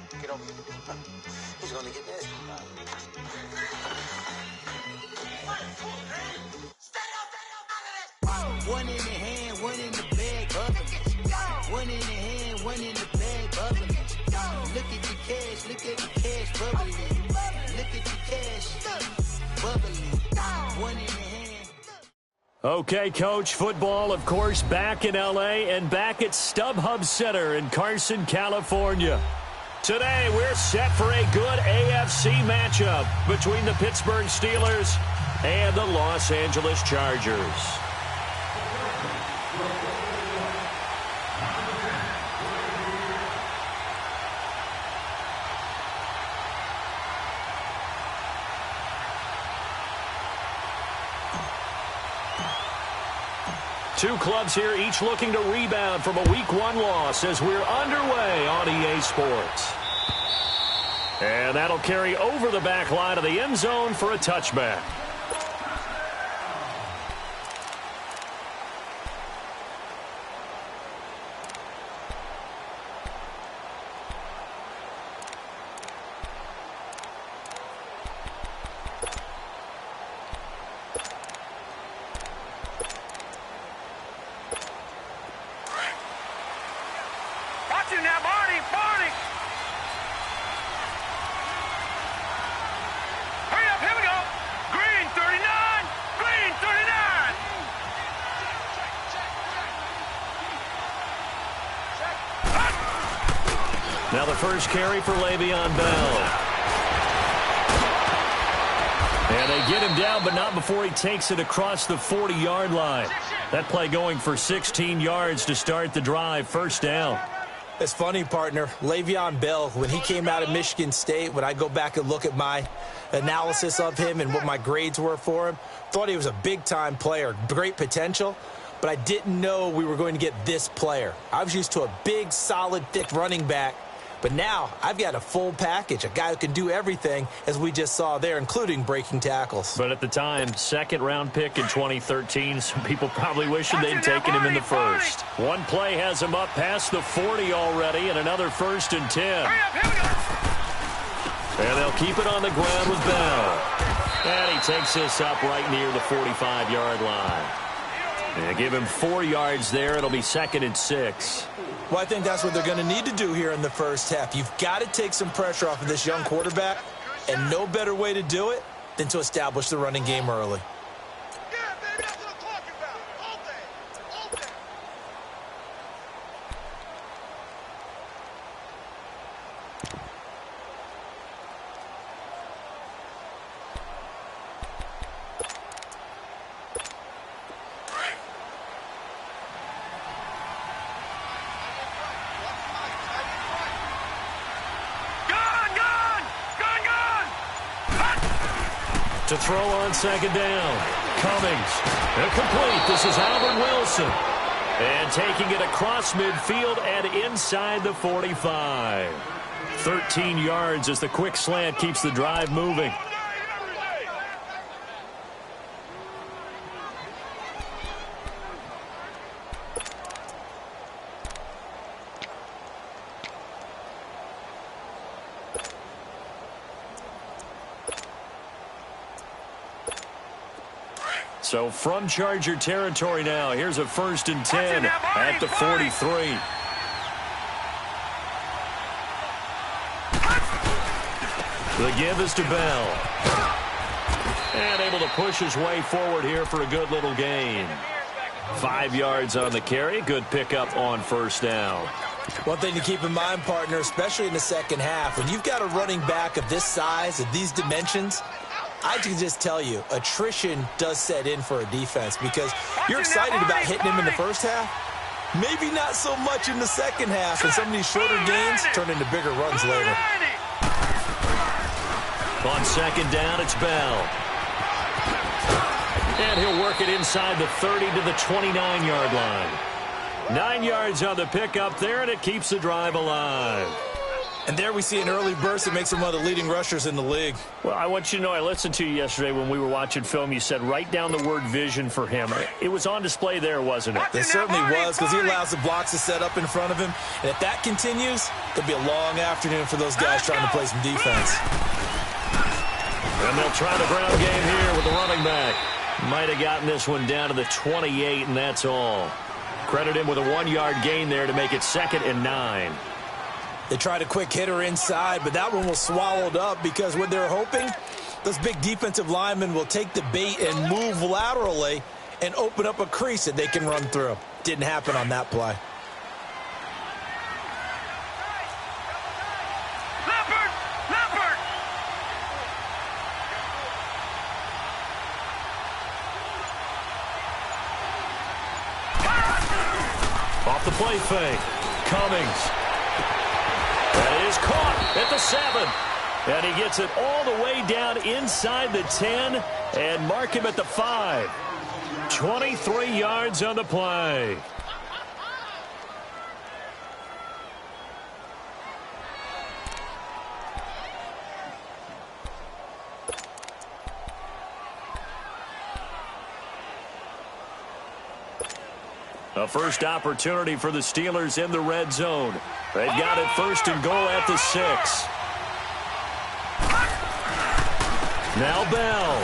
Get over. He's going to get this. One in the hand, one in the bag, bubbling. One in the hand, one in the bag, bubbling. Look at the cash, look at the cash, bubbling. Look at the cash, bubbling. One in the hand. Okay, Coach, football, of course, back in L.A. and back at StubHub Center in Carson, California. Today, we're set for a good AFC matchup between the Pittsburgh Steelers and the Los Angeles Chargers. Two clubs here, each looking to rebound from a Week 1 loss as we're underway on EA Sports. And that'll carry over the back line of the end zone for a touchback. Now the first carry for Le'Veon Bell. And they get him down, but not before he takes it across the 40-yard line. That play going for 16 yards to start the drive, first down. It's funny, partner. Le'Veon Bell, when he came out of Michigan State, when I go back and look at my analysis of him and what my grades were for him, thought he was a big-time player, great potential, but I didn't know we were going to get this player. I was used to a big, solid, thick running back. But now I've got a full package, a guy who can do everything, as we just saw there, including breaking tackles. But at the time, second-round pick in 2013, some people probably wishing they'd taken him in the first. One play has him up past the 40 already, and another 1st and 10. And they'll keep it on the ground with Bell. And he takes this up right near the 45-yard line. And give him 4 yards there. It'll be 2nd and 6. Well, I think that's what they're going to need to do here in the first half. You've got to take some pressure off of this young quarterback, and no better way to do it than to establish the running game early. Yeah, baby, that's what I'm talking about. All day. All day. To throw on 2nd down. Cummings. Incomplete. This is Albert Wilson. And taking it across midfield and inside the 45. 13 yards as the quick slant keeps the drive moving. So from Charger territory now, here's a 1st and 10 at the 43. The give is to Bell. And able to push his way forward here for a good little gain. 5 yards on the carry. Good pickup on 1st down. One thing to keep in mind, partner, especially in the second half, when you've got a running back of this size, of these dimensions, I can just tell you, attrition does set in for a defense because you're excited about hitting him in the first half. Maybe not so much in the second half, and some of these shorter gains turn into bigger runs later. On 2nd down, it's Bell. And he'll work it inside the 30 to the 29-yard line. 9 yards on the pickup there, and it keeps the drive alive. And there we see an early burst that makes him one of the leading rushers in the league. Well, I want you to know, I listened to you yesterday when we were watching film. You said write down the word vision for him. It was on display there, wasn't it? It certainly was, because he allows the blocks to set up in front of him. And if that continues, it'll be a long afternoon for those guys trying to play some defense. And they'll try the ground game here with the running back. Might have gotten this one down to the 28, and that's all. Credit him with a 1-yard gain there to make it 2nd and 9. They tried a quick hitter inside, but that one was swallowed up because what they're hoping, those big defensive linemen will take the bait and move laterally and open up a crease that they can run through. Didn't happen on that play. Off the play fake. Cummings. That is caught at the 7. And he gets it all the way down inside the 10 and mark him at the 5. 23 yards on the play. A first opportunity for the Steelers in the red zone. They've got it 1st and goal at the 6. Now Bell.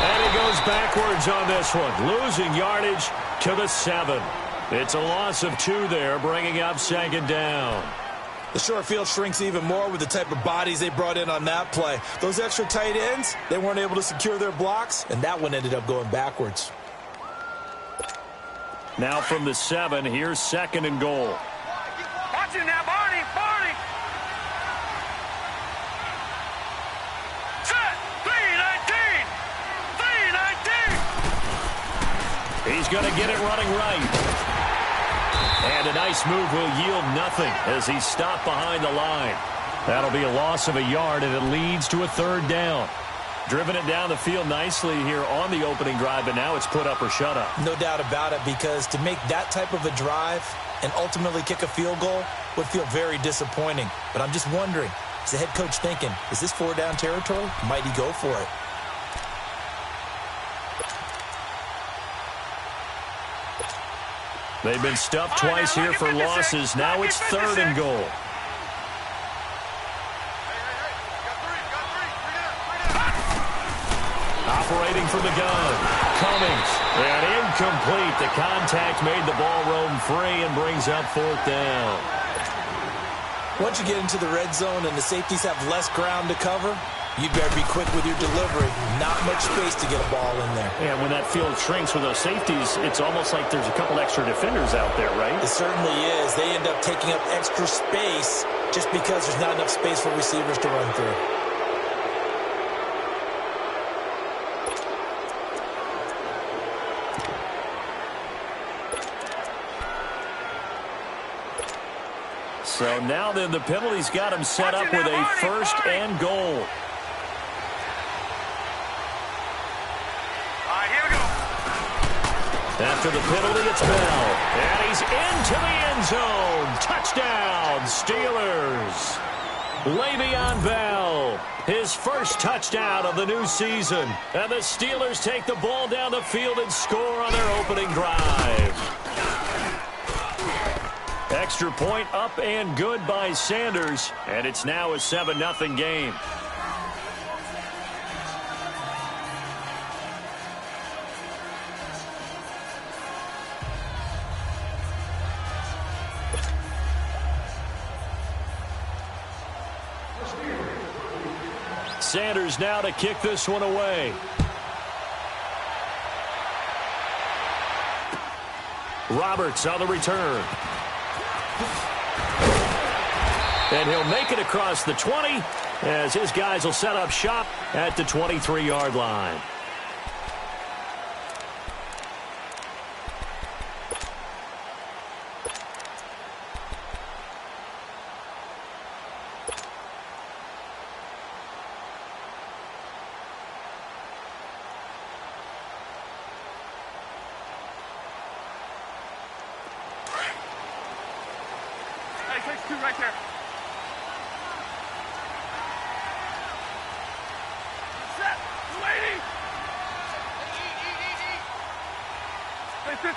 And he goes backwards on this one, losing yardage to the 7. It's a loss of 2 there, bringing up 2nd down. The short field shrinks even more with the type of bodies they brought in on that play. Those extra tight ends, they weren't able to secure their blocks, and that one ended up going backwards. Now from the 7, here's 2nd and goal. Watch it now, Barney! Barney! Set! 319! 319! He's going to get it running right. And a nice move will yield nothing as he's stopped behind the line. That'll be a loss of a yard, and it leads to a 3rd down. Driven it down the field nicely here on the opening drive, but now it's put up or shut up. No doubt about it, because to make that type of a drive and ultimately kick a field goal would feel very disappointing. But I'm just wondering, is the head coach thinking, is this 4-down territory? Might he go for it? They've been stuffed twice here for losses. Now it's 3rd and goal. Operating from the gun. Cummings. And incomplete. The contact made the ball roam free and brings up 4th down. Once you get into the red zone and the safeties have less ground to cover, you better be quick with your delivery. Not much space to get a ball in there. And when that field shrinks with those safeties, it's almost like there's a couple extra defenders out there, right? It certainly is. They end up taking up extra space just because there's not enough space for receivers to run through. So now then the penalty's got him set up with a 1st and goal. All right, here we go. After the penalty, it's Bell. And he's into the end zone. Touchdown, Steelers. Le'Veon Bell, his first touchdown of the new season. And the Steelers take the ball down the field and score on their opening drive. Extra point up and good by Sanders. And it's now a 7-0 game. Sanders now to kick this one away. Roberts on the return. And he'll make it across the 20 as his guys will set up shop at the 23-yard line. Hey, takes 2 right there.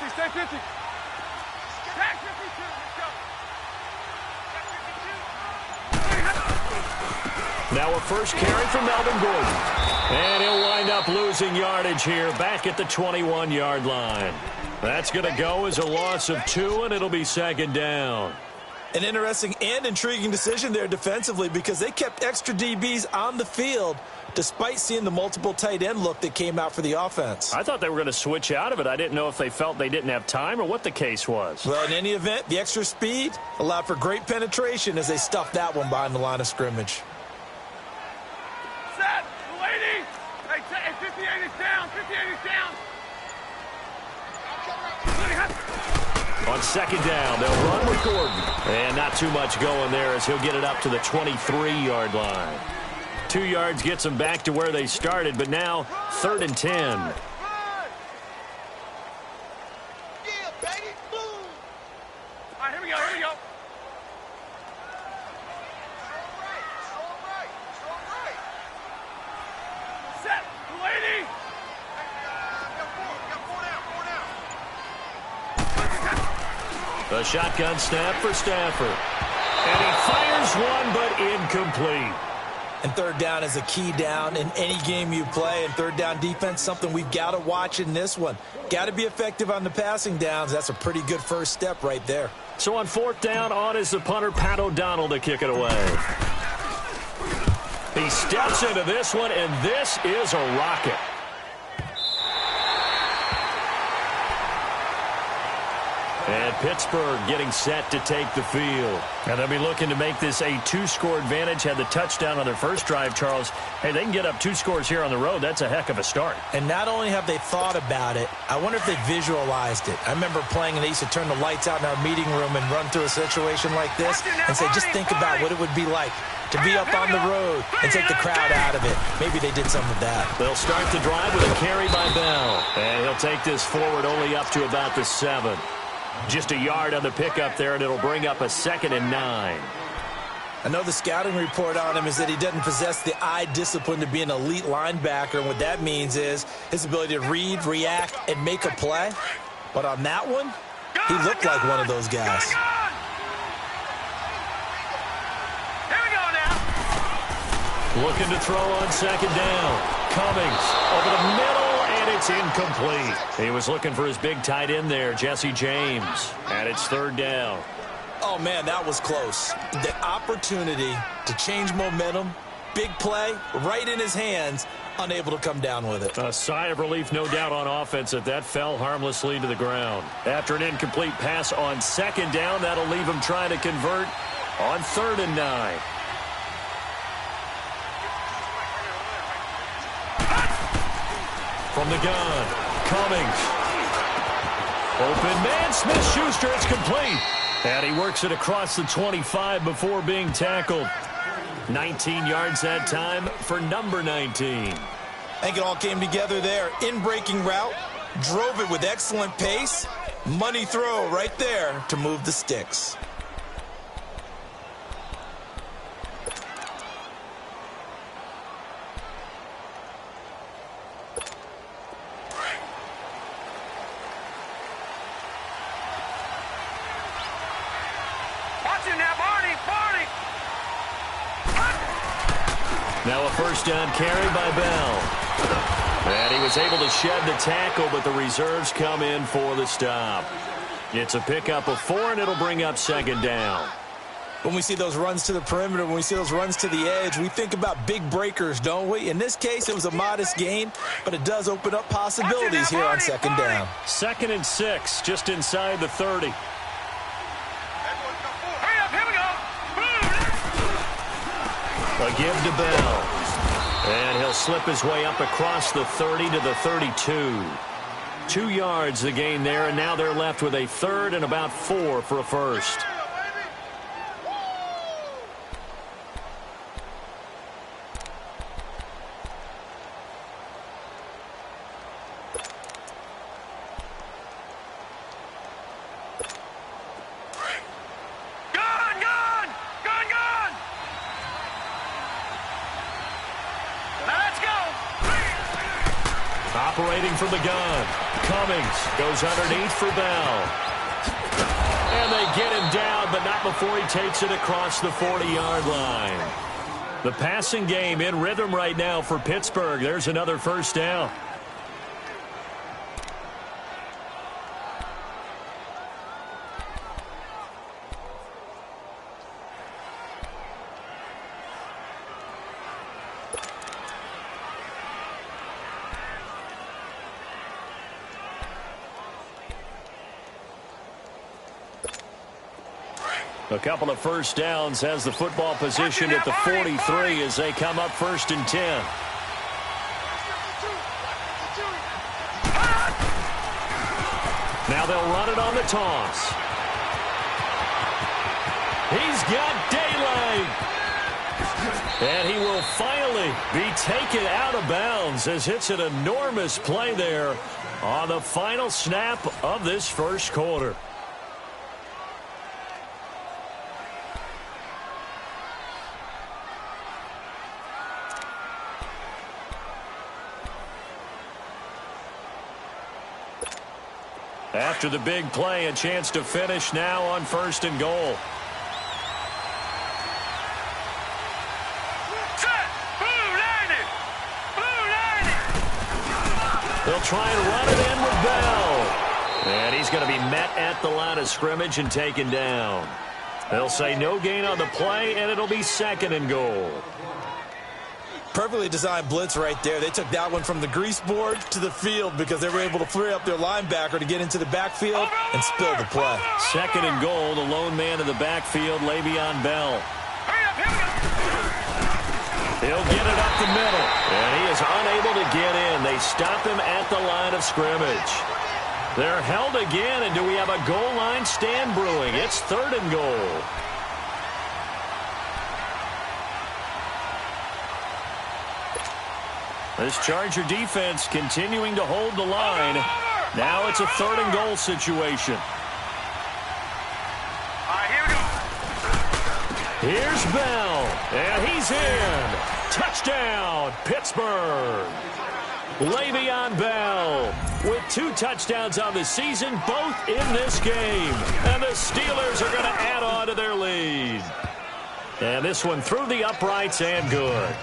stay 50. Back 52, let's go. Now a first carry for Melvin Gordon. And he'll wind up losing yardage here back at the 21-yard line. That's going to go as a loss of 2, and it'll be second down. An interesting and intriguing decision there defensively because they kept extra DBs on the field despite seeing the multiple tight end look that came out for the offense. I thought they were going to switch out of it. I didn't know if they felt they didn't have time or what the case was. Well, in any event, the extra speed allowed for great penetration as they stuffed that one behind the line of scrimmage. Set, lady. Hey, 58 is down. 58 is down. On second down, they'll run with Gordon. And not too much going there as he'll get it up to the 23-yard line. 2 yards gets them back to where they started, but now 3rd and 10. Yeah, baby. Boom. All right, here we go. Here we go. Strong right. Strong right. Set, lady. The shotgun snap for Stafford. And he fires one, but incomplete. And 3rd down is a key down in any game you play. And 3rd down defense, something we've got to watch in this one. Got to be effective on the passing downs. That's a pretty good first step right there. So on 4th down, on is the punter, Pat O'Donnell, to kick it away. He steps into this one, and this is a rocket. And Pittsburgh getting set to take the field. And they'll be looking to make this a 2-score advantage. Had the touchdown on their first drive, Charles. Hey, they can get up 2 scores here on the road. That's a heck of a start. And not only have they thought about it, I wonder if they visualized it. I remember playing and they used to turn the lights out in our meeting room and run through a situation like this and say, just think about what it would be like to be up on the road and take the crowd out of it. Maybe they did some of that. They'll start the drive with a carry by Bell. And he'll take this forward only up to about the 7. Just a yard on the pickup there, and it'll bring up a 2nd and 9. I know the scouting report on him is that he doesn't possess the eye discipline to be an elite linebacker, and what that means is his ability to read, react, and make a play. But on that one, he looked like one of those guys. Here we go now. Looking to throw on 2nd down. Cummings over the middle. And it's incomplete. He was looking for his big tight end there, Jesse James. And it's 3rd down. Oh, man, that was close. The opportunity to change momentum, big play, right in his hands, unable to come down with it. A sigh of relief, no doubt, on offense that that fell harmlessly to the ground. After an incomplete pass on 2nd down, that'll leave him trying to convert on 3rd and 9. From the gun, Cummings. Open man, Smith-Schuster, it's complete. And he works it across the 25 before being tackled. 19 yards that time for number 19. I think it all came together there. In-breaking route, drove it with excellent pace. Money throw right there to move the sticks. Now a first down carry by Bell. And he was able to shed the tackle, but the reserves come in for the stop. It's a pickup of 4, and it'll bring up 2nd down. When we see those runs to the perimeter, when we see those runs to the edge, we think about big breakers, don't we? In this case, it was a modest gain, but it does open up possibilities here on 2nd down. 2nd and 6, just inside the 30. Hurry up, here we go. A give to Bell. And he'll slip his way up across the 30 to the 32. 2 yards the gain there, and now they're left with a 3rd and about 4 for a first. Operating from the gun. Cummings goes underneath for Bell. And they get him down, but not before he takes it across the 40-yard line. The passing game in rhythm right now for Pittsburgh. There's another first down. A couple of first downs, has the football position at the 43 as they come up 1st and 10. Now they'll run it on the toss. He's got daylight. And he will finally be taken out of bounds as it's an enormous play there on the final snap of this first quarter. After the big play, a chance to finish now on 1st and goal. They'll try and run it in with Bell. And he's going to be met at the line of scrimmage and taken down. They'll say no gain on the play, and it'll be 2nd and goal. Perfectly designed blitz right there. They took that one from the grease board to the field because they were able to free up their linebacker to get into the backfield and spill the play. 2nd and goal, the lone man in the backfield, Le'Veon Bell. He'll get it up the middle, and he is unable to get in. They stop him at the line of scrimmage. They're held again, and do we have a goal line stand brewing? It's 3rd and goal. This Charger defense continuing to hold the line. Now it's a 3rd and goal situation. Here's Bell, and he's in. Touchdown, Pittsburgh. Le'Veon Bell with 2 touchdowns on the season, both in this game. And the Steelers are going to add on to their lead. And this one through the uprights and good.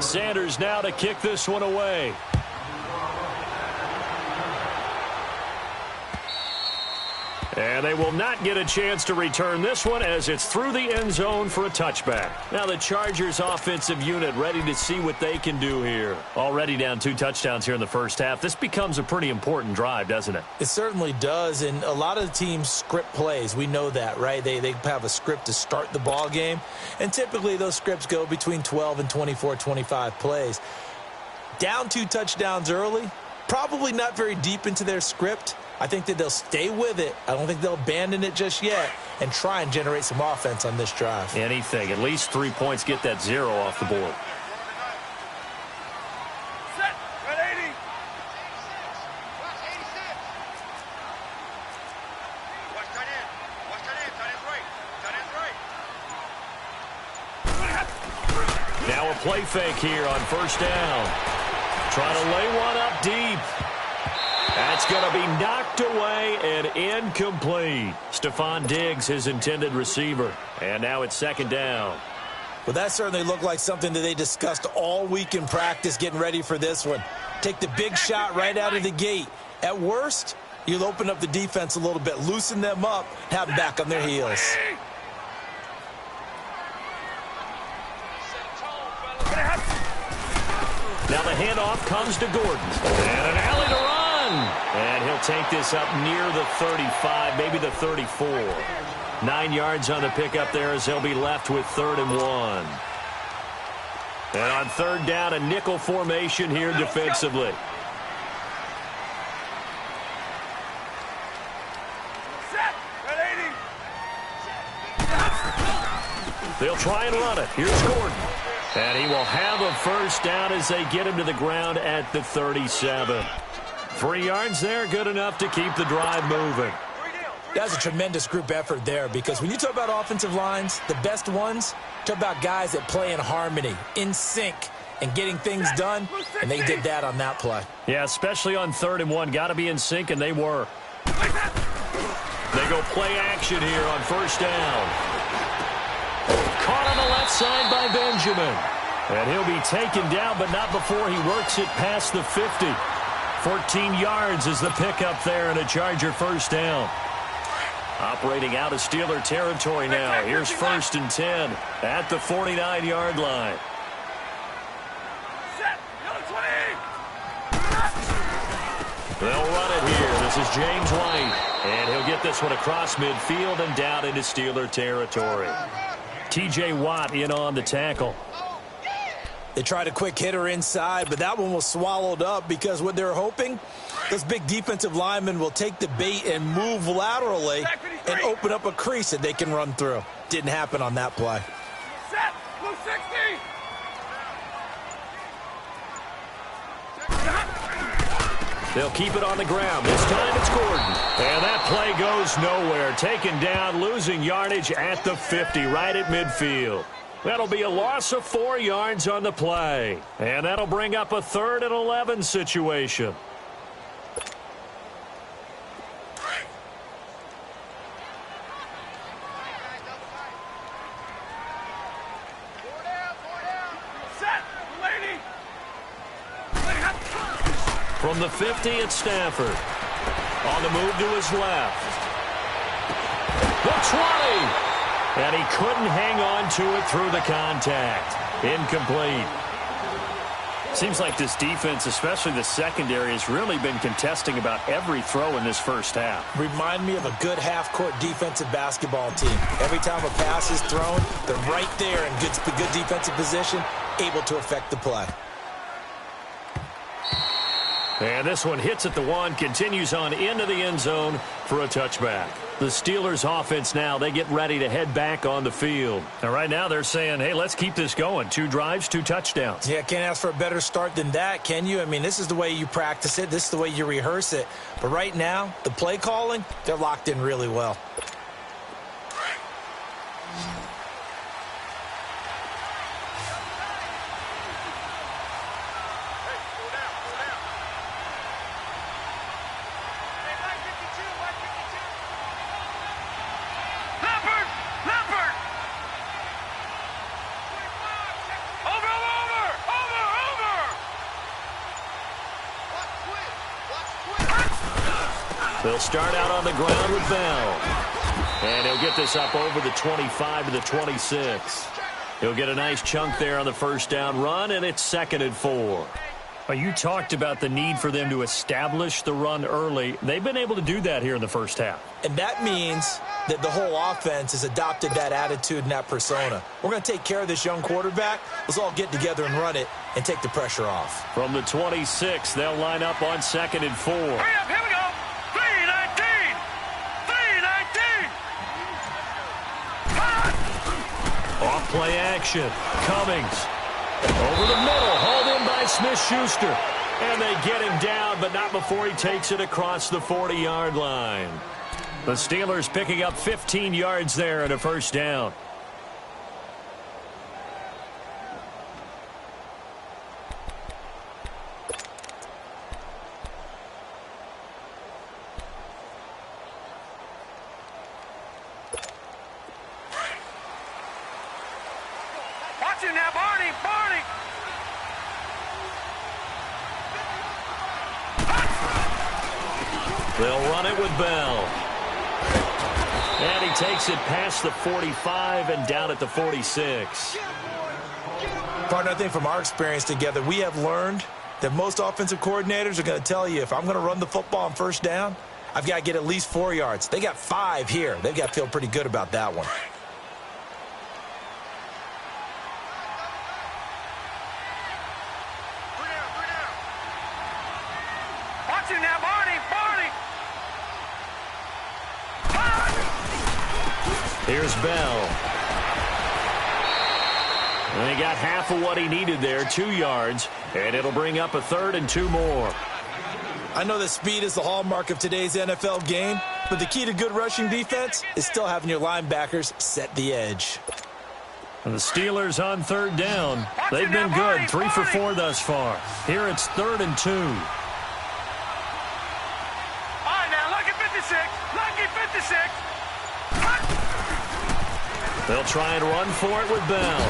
Sanders now to kick this one away. And they will not get a chance to return this one as it's through the end zone for a touchback. Now the Chargers offensive unit ready to see what they can do here. Already down 2 touchdowns here in the first half. This becomes a pretty important drive, doesn't it? It certainly does, and a lot of the teams script plays. We know that, right? They have a script to start the ball game, and typically those scripts go between 12 and 24, 25 plays. Down 2 touchdowns early, probably not very deep into their script. I think that they'll stay with it. I don't think they'll abandon it just yet and try and generate some offense on this drive. Anything. At least 3 points, get that 0 off the board. Set. Red 80. Watch tight end. Watch tight end. Tight end's right. Tight end's right. Now a play fake here on 1st down. Trying to lay one up deep. That's going to be knocked away and incomplete. Stephon Diggs, his intended receiver. And now it's 2nd down. Well, that certainly looked like something that they discussed all week in practice getting ready for this one. Take the big shot right out of the gate. At worst, you'll open up the defense a little bit, loosen them up, have them back on their heels. Now the handoff comes to Gordon. And an alley to run. And he'll take this up near the 35, maybe the 34. 9 yards on the pickup there as they'll be left with 3rd and 1. And on 3rd down, a nickel formation here defensively. Set. Red 80. They'll try and run it. Here's Gordon. And he will have a first down as they get him to the ground at the 37. 3 yards there, good enough to keep the drive moving. 3 down. That's a tremendous group effort there, because when you talk about offensive lines, the best ones, talk about guys that play in harmony, in sync, and getting things done, and they did that on that play. Yeah, especially on 3rd and 1. Got to be in sync, and they were. They go play action here on 1st down. Caught on the left side by Benjamin. And he'll be taken down, but not before he works it past the 50. 14 yards is the pickup there, and a Charger 1st down. Operating out of Steeler territory now. Here's 1st and 10 at the 49-yard line. They'll run it here. This is James White. And he'll get this one across midfield and down into Steeler territory. T.J. Watt in on the tackle. They tried a quick hitter inside, but that one was swallowed up, because what they're hoping, those big defensive linemen will take the bait and move laterally and open up a crease that they can run through. Didn't happen on that play. Set. Move 60. They'll keep it on the ground. This time it's Gordon. And that play goes nowhere. Taken down, losing yardage at the 50, right at midfield. That'll be a loss of 4 yards on the play. And that'll bring up a 3rd and 11 situation. From the 50, it's Stafford. On the move to his left. The 20. And he couldn't hang on to it through the contact. Incomplete. Seems like this defense, especially the secondary, has really been contesting about every throw in this first half. Remind me of a good half-court defensive basketball team. Every time a pass is thrown, they're right there in good defensive position, able to affect the play. And this one hits at the 1, continues on into the end zone for a touchback. The Steelers offense now, they get ready to head back on the field. And right now they're saying, hey, let's keep this going. 2 drives, 2 touchdowns. Yeah, can't ask for a better start than that, can you? I mean, this is the way you practice it. This is the way you rehearse it. But right now, the play calling, they're locked in really well. They'll start out on the ground with Bell. And he'll get this up over the 25 to the 26. He'll get a nice chunk there on the 1st down run, and it's 2nd and 4. Well, you talked about the need for them to establish the run early. They've been able to do that here in the first half. And that means that the whole offense has adopted that attitude and that persona. We're going to take care of this young quarterback. Let's all get together and run it and take the pressure off. From the 26, they'll line up on 2nd and 4. Hurry up, here we go. 3-19. 3-19. Off play action. Cummings. Over the middle. Hauled in by Smith-Schuster. And they get him down, but not before he takes it across the 40-yard line. The Steelers picking up 15 yards there and a 1st down. Watch it now, Barney. They'll run it with Bell. And he takes it past the 45 and down at the 46. Partner, I think from our experience together, we have learned that most offensive coordinators are going to tell you, if I'm going to run the football on 1st down, I've got to get at least 4 yards. They got 5 here. They've got to feel pretty good about that one. Watch it now, Barney. Here's Bell. And he got half of what he needed there, 2 yards, and it'll bring up a 3rd and 2 more. I know that speed is the hallmark of today's NFL game, but the key to good rushing defense is still having your linebackers set the edge. And the Steelers on third down. They've been good, 3 for 4 thus far. Here it's 3rd and 2. All right, now, lucky 56. Lucky 56. They'll try and run for it with Bell.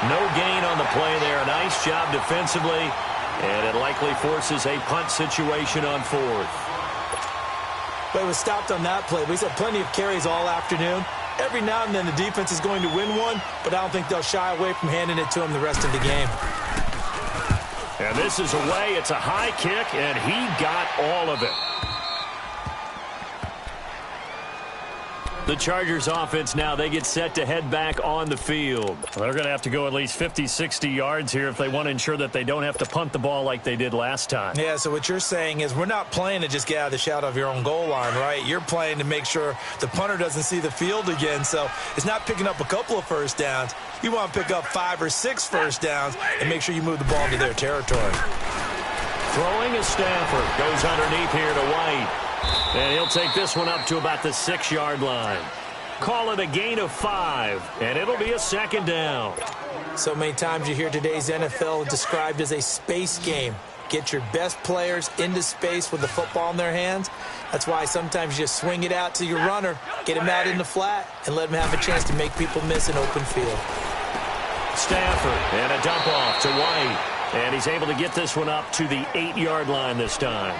No gain on the play there. Nice job defensively. And it likely forces a punt situation on 4th. But it was stopped on that play. We've had plenty of carries all afternoon. Every now and then the defense is going to win one, but I don't think they'll shy away from handing it to him the rest of the game. And this is away. It's a high kick, and he got all of it. The Chargers offense now, they get set to head back on the field. They're going to have to go at least 50, 60 yards here if they want to ensure that they don't have to punt the ball like they did last time. Yeah, so what you're saying is we're not playing to just get out of the shadow of your own goal line, right? You're playing to make sure the punter doesn't see the field again. So it's not picking up a couple of first downs. You want to pick up 5 or 6 first downs and make sure you move the ball into their territory. Throwing is Stafford. Goes underneath here to White. And he'll take this one up to about the 6-yard line. Call it a gain of 5, and it'll be a 2nd down. So many times you hear today's NFL described as a space game. Get your best players into space with the football in their hands. That's why sometimes you just swing it out to your runner, get him out in the flat, and let him have a chance to make people miss an open field. Stafford, and a dump off to White. And he's able to get this one up to the 8-yard line this time.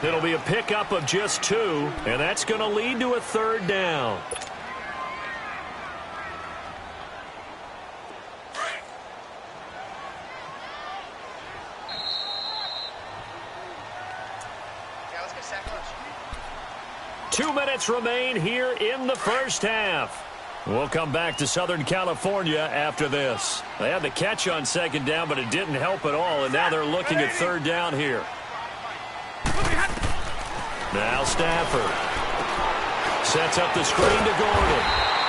It'll be a pickup of just 2, and that's going to lead to a 3rd down. Yeah, let's get second. 2 minutes remain here in the first half. We'll come back to Southern California after this. They had the catch on 2nd down, but it didn't help at all, and now they're looking at 3rd down here. Now Stafford sets up the screen to Gordon.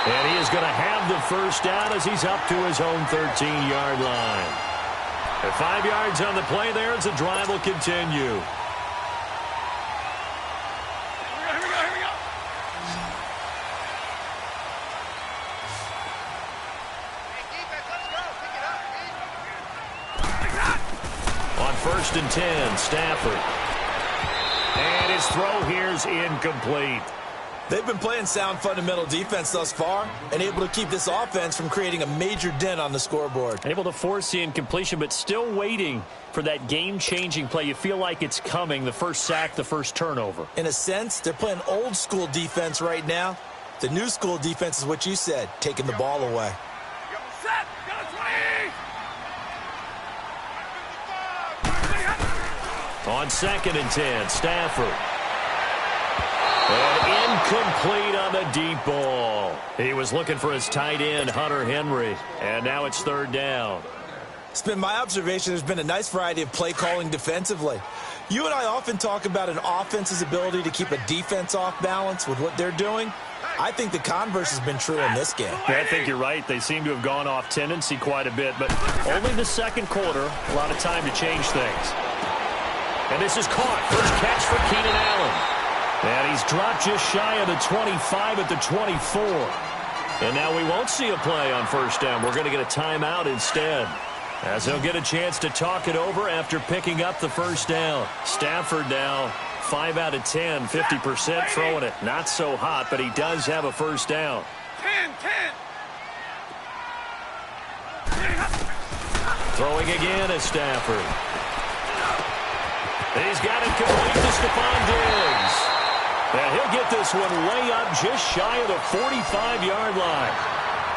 And he is going to have the first down as he's up to his own 13-yard line. At 5 yards on the play there as the drive will continue. Here we go. Hey, defense, let's go. Pick it up, On 1st and 10, Stafford. And his throw here's incomplete. They've been playing sound fundamental defense thus far and able to keep this offense from creating a major dent on the scoreboard. Able to force the incompletion, but still waiting for that game-changing play. You feel like it's coming, the first sack, the first turnover. In a sense, they're playing old school defense right now. The new school defense is what you said, taking the ball away. Set. Got a 20. On 2nd and 10, Stafford. And incomplete on the deep ball. He was looking for his tight end, Hunter Henry. And now it's 3rd down. It's been my observation there's been a nice variety of play calling defensively. You and I often talk about an offense's ability to keep a defense off balance with what they're doing. I think the converse has been true in this game. Yeah, I think you're right. They seem to have gone off tendency quite a bit, but only the 2nd quarter, a lot of time to change things. And this is caught. First catch for Keenan Allen. And he's dropped just shy of the 25 at the 24. And now we won't see a play on 1st down. We're going to get a timeout instead, as he'll get a chance to talk it over after picking up the 1st down. Stafford now 5 out of 10, 50% throwing it. Not so hot, but he does have a 1st down. 10. Throwing again is Stafford. He's got it complete to Stephon Diggs. And he'll get this one way up just shy of the 45-yard line.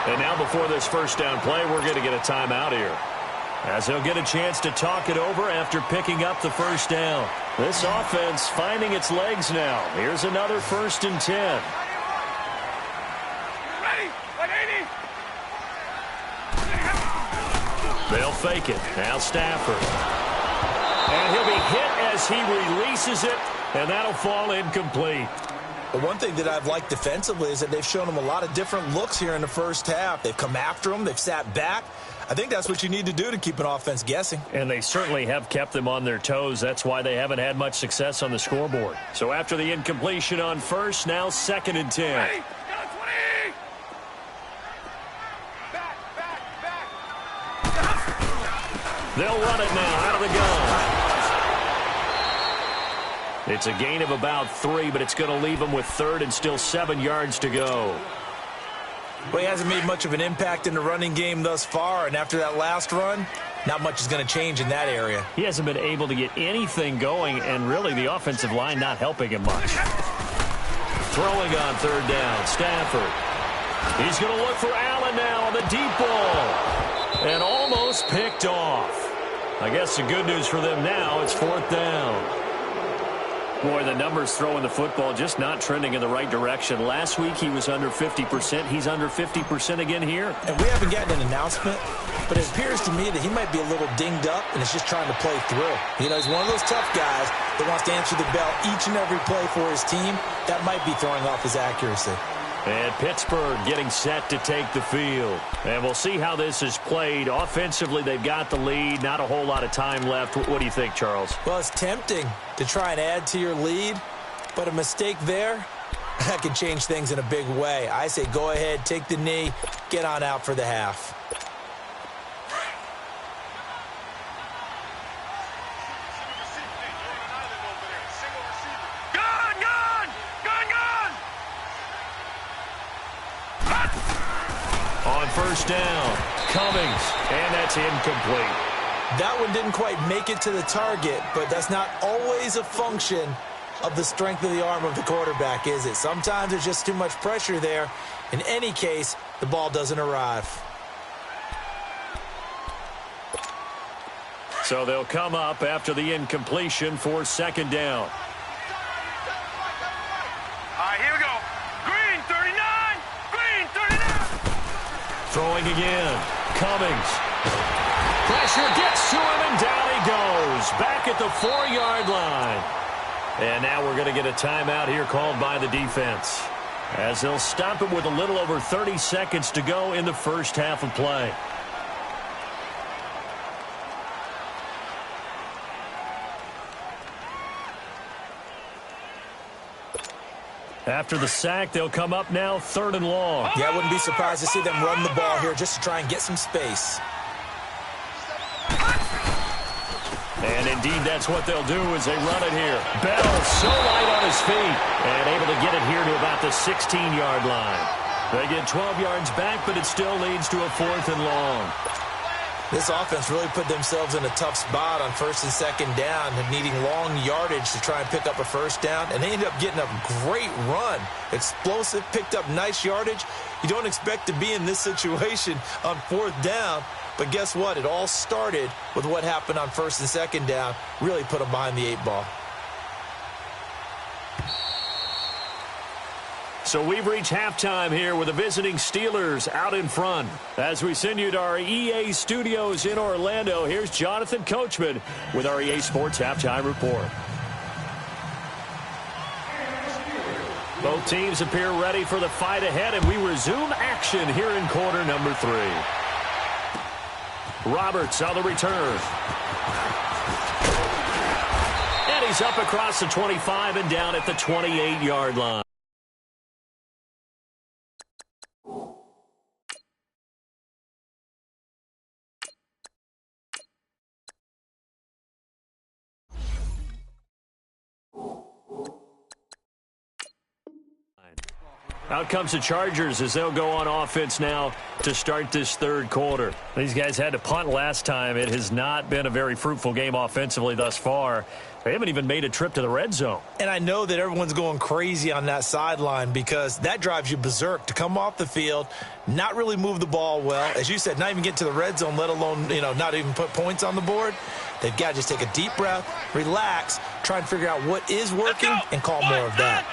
And now before this 1st down play, we're going to get a timeout here, as he'll get a chance to talk it over after picking up the 1st down. This offense finding its legs now. Here's another 1st and 10. Ready? 180. They'll fake it. Now Stafford. And he'll be hit as he releases it, and that'll fall incomplete. But one thing that I've liked defensively is that they've shown him a lot of different looks here in the first half. They've come after him. They've sat back. I think that's what you need to do to keep an offense guessing. And they certainly have kept them on their toes. That's why they haven't had much success on the scoreboard. So after the incompletion on first, now 2nd and 10. Hey, got 20! Back. They'll run it now out of the gun. It's a gain of about 3, but it's going to leave them with 3rd and still 7 yards to go. Well, he hasn't made much of an impact in the running game thus far, and after that last run, not much is going to change in that area. He hasn't been able to get anything going, and really the offensive line not helping him much. Throwing on 3rd down, Stafford. He's going to look for Allen now on the deep ball. And almost picked off. I guess the good news for them now, it's 4th down. Boy, the numbers throwing the football just not trending in the right direction. Last week he was under 50%. He's under 50% again here. And we haven't gotten an announcement, but it appears to me that he might be a little dinged up and is just trying to play through. You know, he's one of those tough guys that wants to answer the bell each and every play for his team. That might be throwing off his accuracy. And Pittsburgh getting set to take the field. And we'll see how this is played. Offensively, they've got the lead. Not a whole lot of time left. What do you think, Charles? Well, it's tempting to try and add to your lead, but a mistake there, that can change things in a big way. I say go ahead, take the knee, get on out for the half. On 1st down, Cummings, and that's incomplete. That one didn't quite make it to the target, but that's not always a function of the strength of the arm of the quarterback, is it? Sometimes there's just too much pressure there. In any case, the ball doesn't arrive. So they'll come up after the incompletion for 2nd down. All right, here we go. Green 39! Green 39! Throwing again. Cummings. Pressure gets to him, and down he goes. Back at the 4-yard line. And now we're going to get a timeout here called by the defense, as they'll stop it with a little over 30 seconds to go in the first half of play. After the sack, they'll come up now 3rd and long. Yeah, I wouldn't be surprised to see them run the ball here just to try and get some space. And indeed, that's what they'll do as they run it here. Bell so light on his feet and able to get it here to about the 16-yard line. They get 12 yards back, but it still leads to a 4th and long. This offense really put themselves in a tough spot on 1st and 2nd down, needing long yardage to try and pick up a 1st down, and they ended up getting a great run. Explosive, picked up nice yardage. You don't expect to be in this situation on 4th down, but guess what? It all started with what happened on 1st and 2nd down. Really put them behind the 8 ball. So we've reached halftime here with the visiting Steelers out in front. As we send you to our EA studios in Orlando, here's Jonathan Coachman with our EA Sports Halftime Report. Both teams appear ready for the fight ahead, and we resume action here in quarter number 3. Roberts on the return. And he's up across the 25 and down at the 28-yard line. Out comes the Chargers as they'll go on offense now to start this 3rd quarter. These guys had to punt last time. It has not been a very fruitful game offensively thus far. They haven't even made a trip to the red zone. And I know that everyone's going crazy on that sideline because that drives you berserk to come off the field, not really move the ball well. As you said, not even get to the red zone, let alone, not even put points on the board. They've got to just take a deep breath, relax, try and figure out what is working, and call more of that.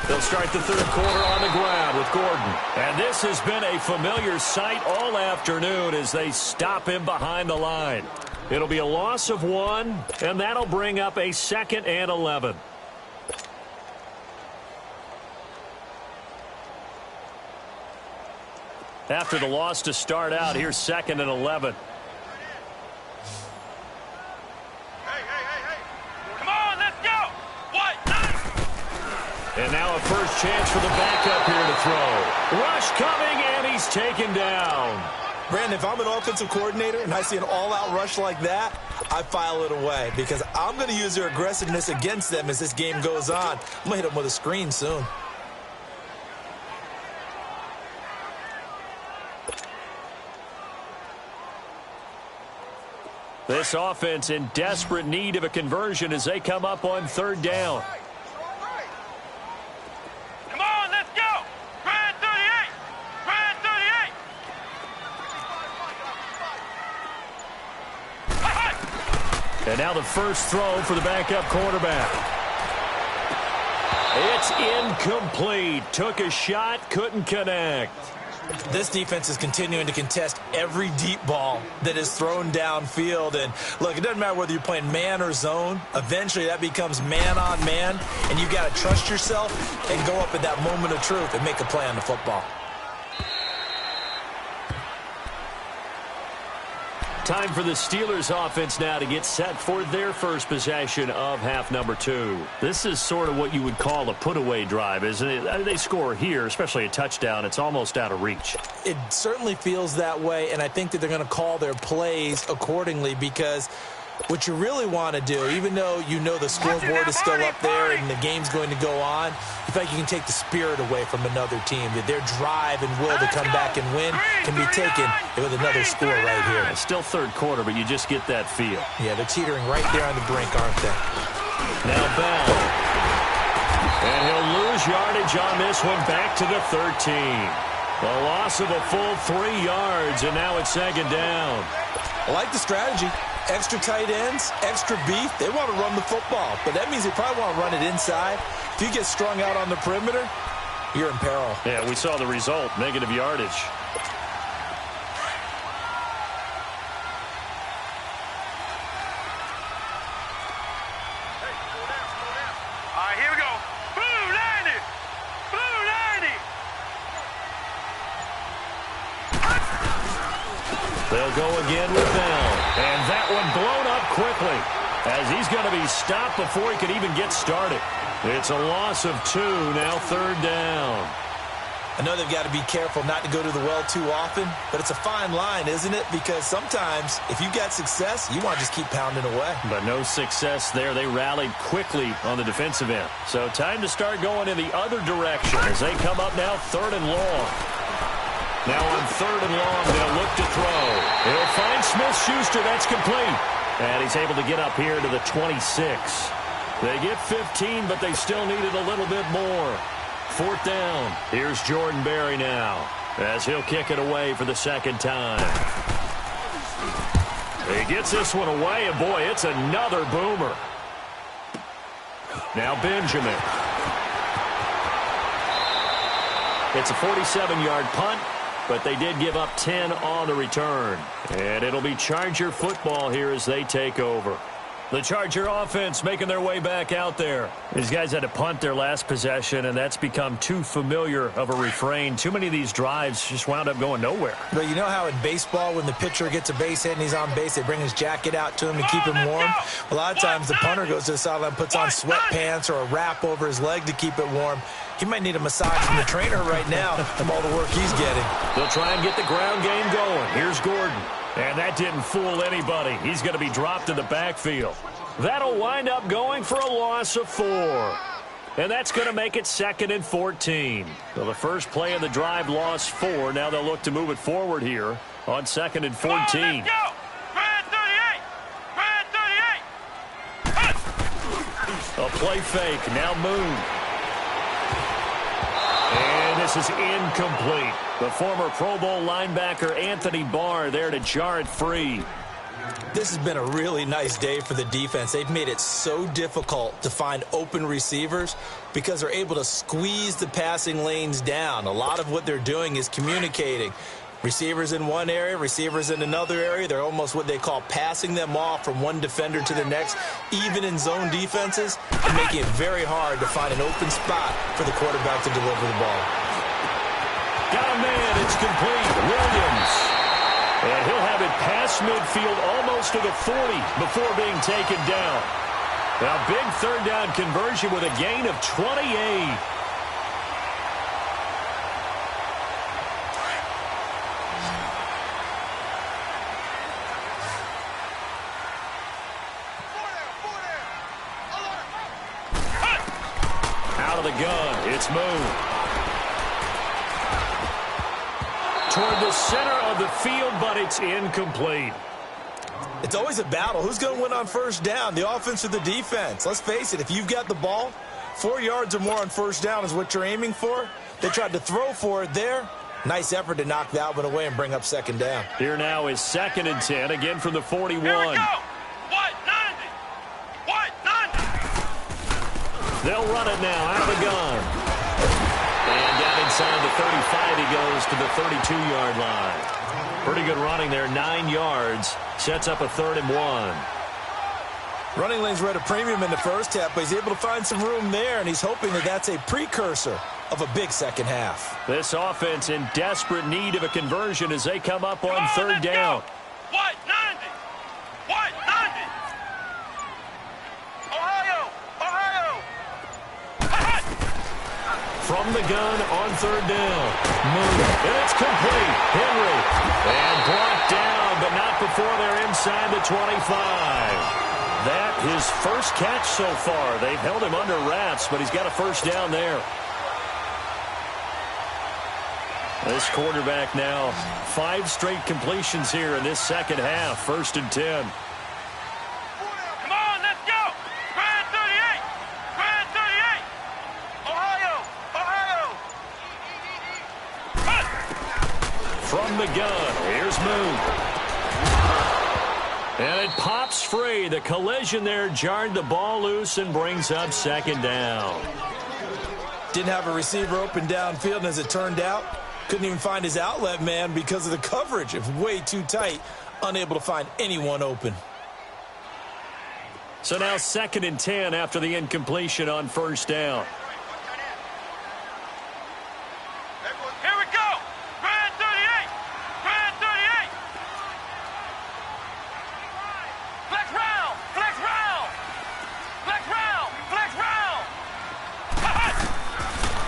They'll start the 3rd quarter on the ground with Gordon. And this has been a familiar sight all afternoon as they stop him behind the line. It'll be a loss of 1, and that'll bring up a 2nd and 11. After the loss to start out, here's 2nd and 11. And now a first chance for the backup here to throw. Rush coming, and he's taken down. Brandon, if I'm an offensive coordinator and I see an all-out rush like that, I file it away because I'm going to use their aggressiveness against them as this game goes on. I'm going to hit them with a screen soon. This offense in desperate need of a conversion as they come up on 3rd down. And now the first throw for the backup quarterback. It's incomplete. Took a shot, couldn't connect. This defense is continuing to contest every deep ball that is thrown downfield. And, look, it doesn't matter whether you're playing man or zone. Eventually, that becomes man-on-man, and you've got to trust yourself and go up at that moment of truth and make a play on the football. Time for the Steelers offense now to get set for their first possession of half number 2. This is sort of what you would call a put-away drive, isn't it? They score here, especially a touchdown. It's almost out of reach. It certainly feels that way, and I think that they're going to call their plays accordingly because what you really want to do, even though you know the scoreboard is still up there and the game's going to go on, you feel like you can take the spirit away from another team. That their drive and will to come back and win can be taken with another score right here. It's still 3rd quarter, but you just get that feel. Yeah, they're teetering right there on the brink, aren't they? Now Bell. And he'll lose yardage on this one back to the 13. A loss of a full 3 yards, and now it's 2nd down. I like the strategy. Extra tight ends, extra beef. They want to run the football, but that means they probably want to run it inside. If you get strung out on the perimeter, you're in peril. Yeah, we saw the result, negative yardage. All right, here we go. Blue 90! Blue 90! They'll go again with Bell. And that one blown up quickly as he's going to be stopped before he could even get started. It's a loss of 2, now 3rd down. I know they've got to be careful not to go to the well too often, but it's a fine line, isn't it? Because sometimes if you've got success, you want to just keep pounding away. But no success there. They rallied quickly on the defensive end. So time to start going in the other direction as they come up now 3rd and long. Now on 3rd and long, they'll look to throw. He'll find Smith-Schuster. That's complete. And he's able to get up here to the 26. They get 15, but they still needed a little bit more. 4th down. Here's Jordan Berry now as he'll kick it away for the 2nd time. He gets this one away, and boy, it's another boomer. Now Benjamin. It's a 47-yard punt, but they did give up 10 on the return. And it'll be Charger football here as they take over. The Charger offense making their way back out there. These guys had to punt their last possession, and that's become too familiar of a refrain. Too many of these drives just wound up going nowhere. But you know how in baseball, when the pitcher gets a base hit and he's on base, they bring his jacket out to him to keep him warm? A lot of times the punter goes to the sideline, puts on sweatpants or a wrap over his leg to keep it warm. He might need a massage from the trainer right now from all the work he's getting. They'll try and get the ground game going. Here's Gordon. And that didn't fool anybody. He's going to be dropped in the backfield. That'll wind up going for a loss of 4. And that's going to make it 2nd and 14. So the first play of the drive lost 4. Now they'll look to move it forward here on 2nd and 14. Let's go! Red 38! Red 38! A play fake. Now Moon. And this is incomplete. The former Pro Bowl linebacker Anthony Barr there to jar it free. This has been a really nice day for the defense. They've made it so difficult to find open receivers because they're able to squeeze the passing lanes down. A lot of what they're doing is communicating. Receivers in one area, receivers in another area. They're almost what they call passing them off from one defender to the next, even in zone defenses, and making it very hard to find an open spot for the quarterback to deliver the ball. Got a man, it's complete. past midfield, almost to the 40 before being taken down. Now, big third down conversion with a gain of 28. Out of the gun, it's moved toward the center of the field, but it's incomplete. It's always a battle. Who's going to win on first down, the offense or the defense? Let's face it, if you've got the ball, 4 yards or more on first down is what you're aiming for. They tried to throw for it there. Nice effort to knock that one away and bring up second down. Here now is 2nd and 10, again from the 41. Here we go. What? 90. What? 90. They'll run it now out of the gun. And down inside the 35, he goes to the 32-yard line. Pretty good running there, 9 yards. Sets up a 3rd and 1. Running lanes were at a premium in the first half, but he's able to find some room there, and he's hoping that that's a precursor of a big second half. This offense in desperate need of a conversion as they come up on 3rd down. What? 90. What? 90. Ohio. Ohio. From the gun on 3rd down. Move. And it's complete. Henry. And brought down, but not before they're inside the 25. That his first catch so far. They've held him under wraps, but he's got a first down there. This quarterback now, 5 straight completions here in this second half. 1st and 10. Come on, let's go. Grand 38. Grand 38. Ohio. Ohio. From the gun, here's Moon. And it pops free. The collision there jarred the ball loose and brings up 2nd down. Didn't have a receiver open downfield, and as it turned out, couldn't even find his outlet man because of the coverage. It was way too tight, unable to find anyone open. So now 2nd and 10 after the incompletion on 1st down. Here we go. Grand 38. Grand 38. Flex round. Flex round. Flex round. Flex round.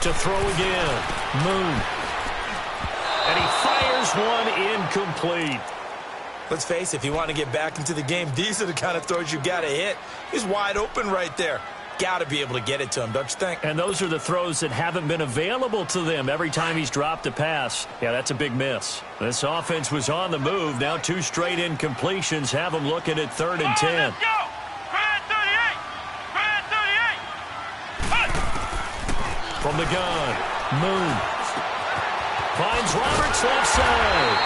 To throw again. Moon. And he fires one incomplete. Let's face it, if you want to get back into the game, these are the kind of throws you got to hit. He's wide open right there. Got to be able to get it to him, don't you think? And those are the throws that haven't been available to them every time he's dropped a pass. Yeah, that's a big miss. This offense was on the move. Now 2 straight incompletions have them looking at 3rd and 10. Let's go. Grand 38. Grand 38. From the gun, Moon. Finds Roberts left side.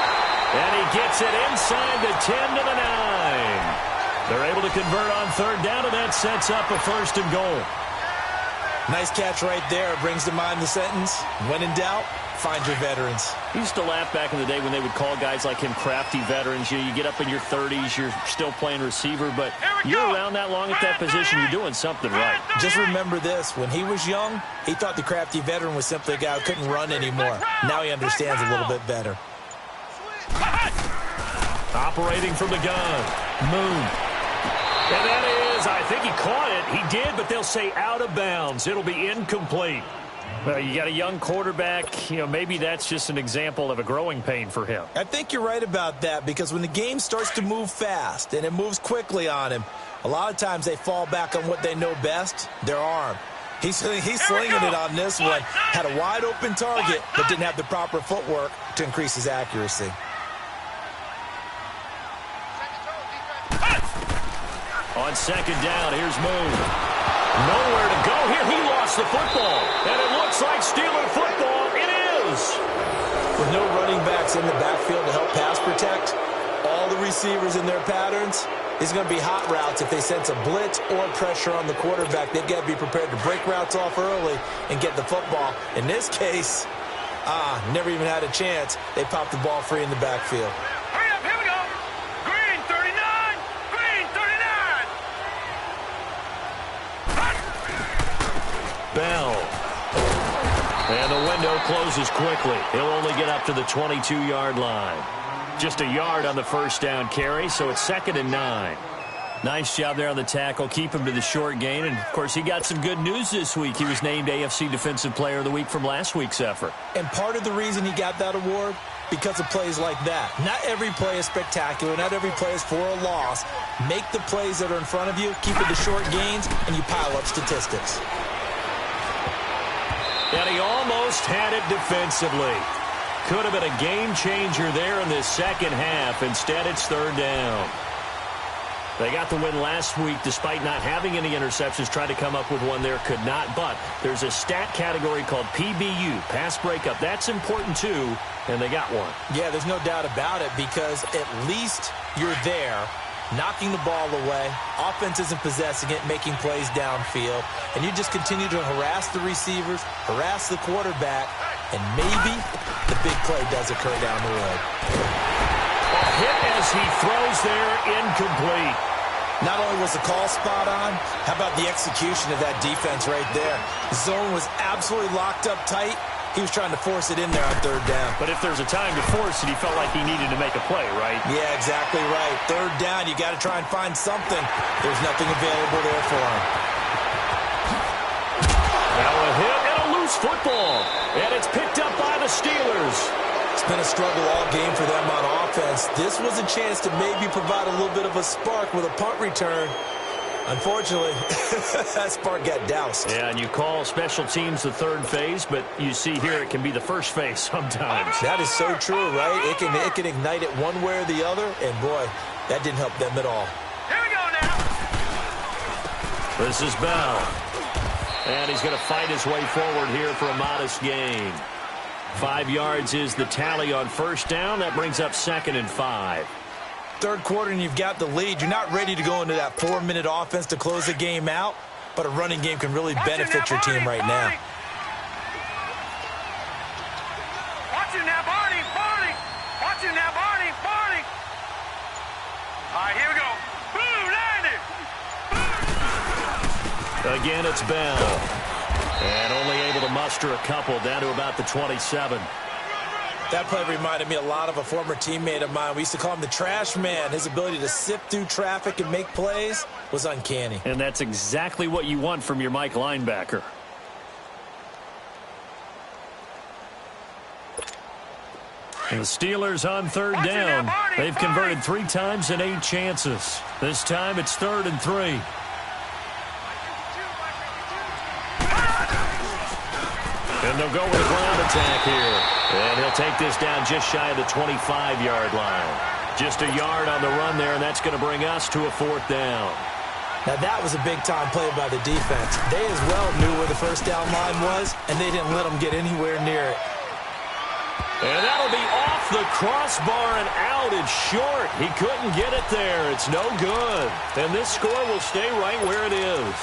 And he gets it inside the 10 to the 9. They're able to convert on 3rd down, and that sets up a 1st and goal. Nice catch right there. It brings to mind the sentence, when in doubt, find your veterans. I used to laugh back in the day when they would call guys like him crafty veterans. You get up in your 30s, you're still playing receiver, but you're around that long at that position, you're doing something right. Just remember this. When he was young, he thought the crafty veteran was simply a guy who couldn't run anymore. Now he understands a little bit better. Operating from the gun, Moon. And that is, I think he caught it. He did, but they'll say out of bounds. It'll be incomplete. Well, you got a young quarterback. You know, maybe that's just an example of a growing pain for him. I think you're right about that, because when the game starts to move fast and it moves quickly on him, a lot of times they fall back on what they know best, their arm. He's slinging it on this one. Had a wide open target, but didn't have the proper footwork to increase his accuracy. On 2nd down, here's Moon. Nowhere to go here. He lost the football. And it looks like Steeler football. It is. With no running backs in the backfield to help pass protect, all the receivers in their patterns, it's going to be hot routes. If they sense a blitz or pressure on the quarterback, they've got to be prepared to break routes off early and get the football. In this case, never even had a chance. They popped the ball free in the backfield. Hurry up, here we go. Green 39. Green 39. Bell. And the window closes quickly. He'll only get up to the 22-yard line. Just a yard on the first down carry, so it's 2nd and 9. Nice job there on the tackle. Keep him to the short gain. And, of course, he got some good news this week. He was named AFC Defensive Player of the Week from last week's effort. And part of the reason he got that award, because of plays like that. Not every play is spectacular. Not every play is for a loss. Make the plays that are in front of you, keep it to short gains, and you pile up statistics. And he almost had it defensively. Could have been a game changer there in the second half. Instead, it's 3rd down. They got the win last week despite not having any interceptions. Tried to come up with one there, could not. But there's a stat category called PBU, pass breakup. That's important too, and they got one. Yeah, there's no doubt about it, because at least you're there, knocking the ball away. Offense isn't possessing it, making plays downfield. And you just continue to harass the receivers, harass the quarterback, and maybe the big play does occur down the road. A hit as he throws there, incomplete. Not only was the call spot on, how about the execution of that defense right there? The zone was absolutely locked up tight. He was trying to force it in there on 3rd down. But if there's a time to force it, he felt like he needed to make a play, right? Yeah, exactly right. 3rd down, you got to try and find something. There's nothing available there for him. Now a hit and a loose football. And it's picked up by the Steelers. It's been a struggle all game for them on offense. This was a chance to maybe provide a little bit of a spark with a punt return. Unfortunately, that spark got doused. Yeah, and you call special teams the 3rd phase, but you see here it can be the 1st phase sometimes. That is so true, right? It can ignite it one way or the other, and boy, that didn't help them at all. Here we go now. This is Bell. And he's going to fight his way forward here for a modest gain. 5 yards is the tally on 1st down. That brings up 2nd and 5. 3rd quarter and you've got the lead. You're not ready to go into that 4-minute offense to close the game out, but a running game can really benefit your team right now. Watch it now, Barney. Barney. Watch it now, Barney. Barney. All right, here we go. Boom, landed. Again, it's Bell. And only able to muster a couple down to about the 27. That play reminded me a lot of a former teammate of mine. We used to call him the trash man. His ability to sift through traffic and make plays was uncanny. And that's exactly what you want from your Mike linebacker. And the Steelers on 3rd down. They've converted 3 times in 8 chances. This time it's 3rd and 3. And they'll go with a ground attack here. And he'll take this down just shy of the 25-yard line. Just a yard on the run there, and that's going to bring us to a 4th down. Now, that was a big-time play by the defense. They as well knew where the 1st down line was, and they didn't let them get anywhere near it. And that'll be off the crossbar and out. It's short. He couldn't get it there. It's no good. And this score will stay right where it is.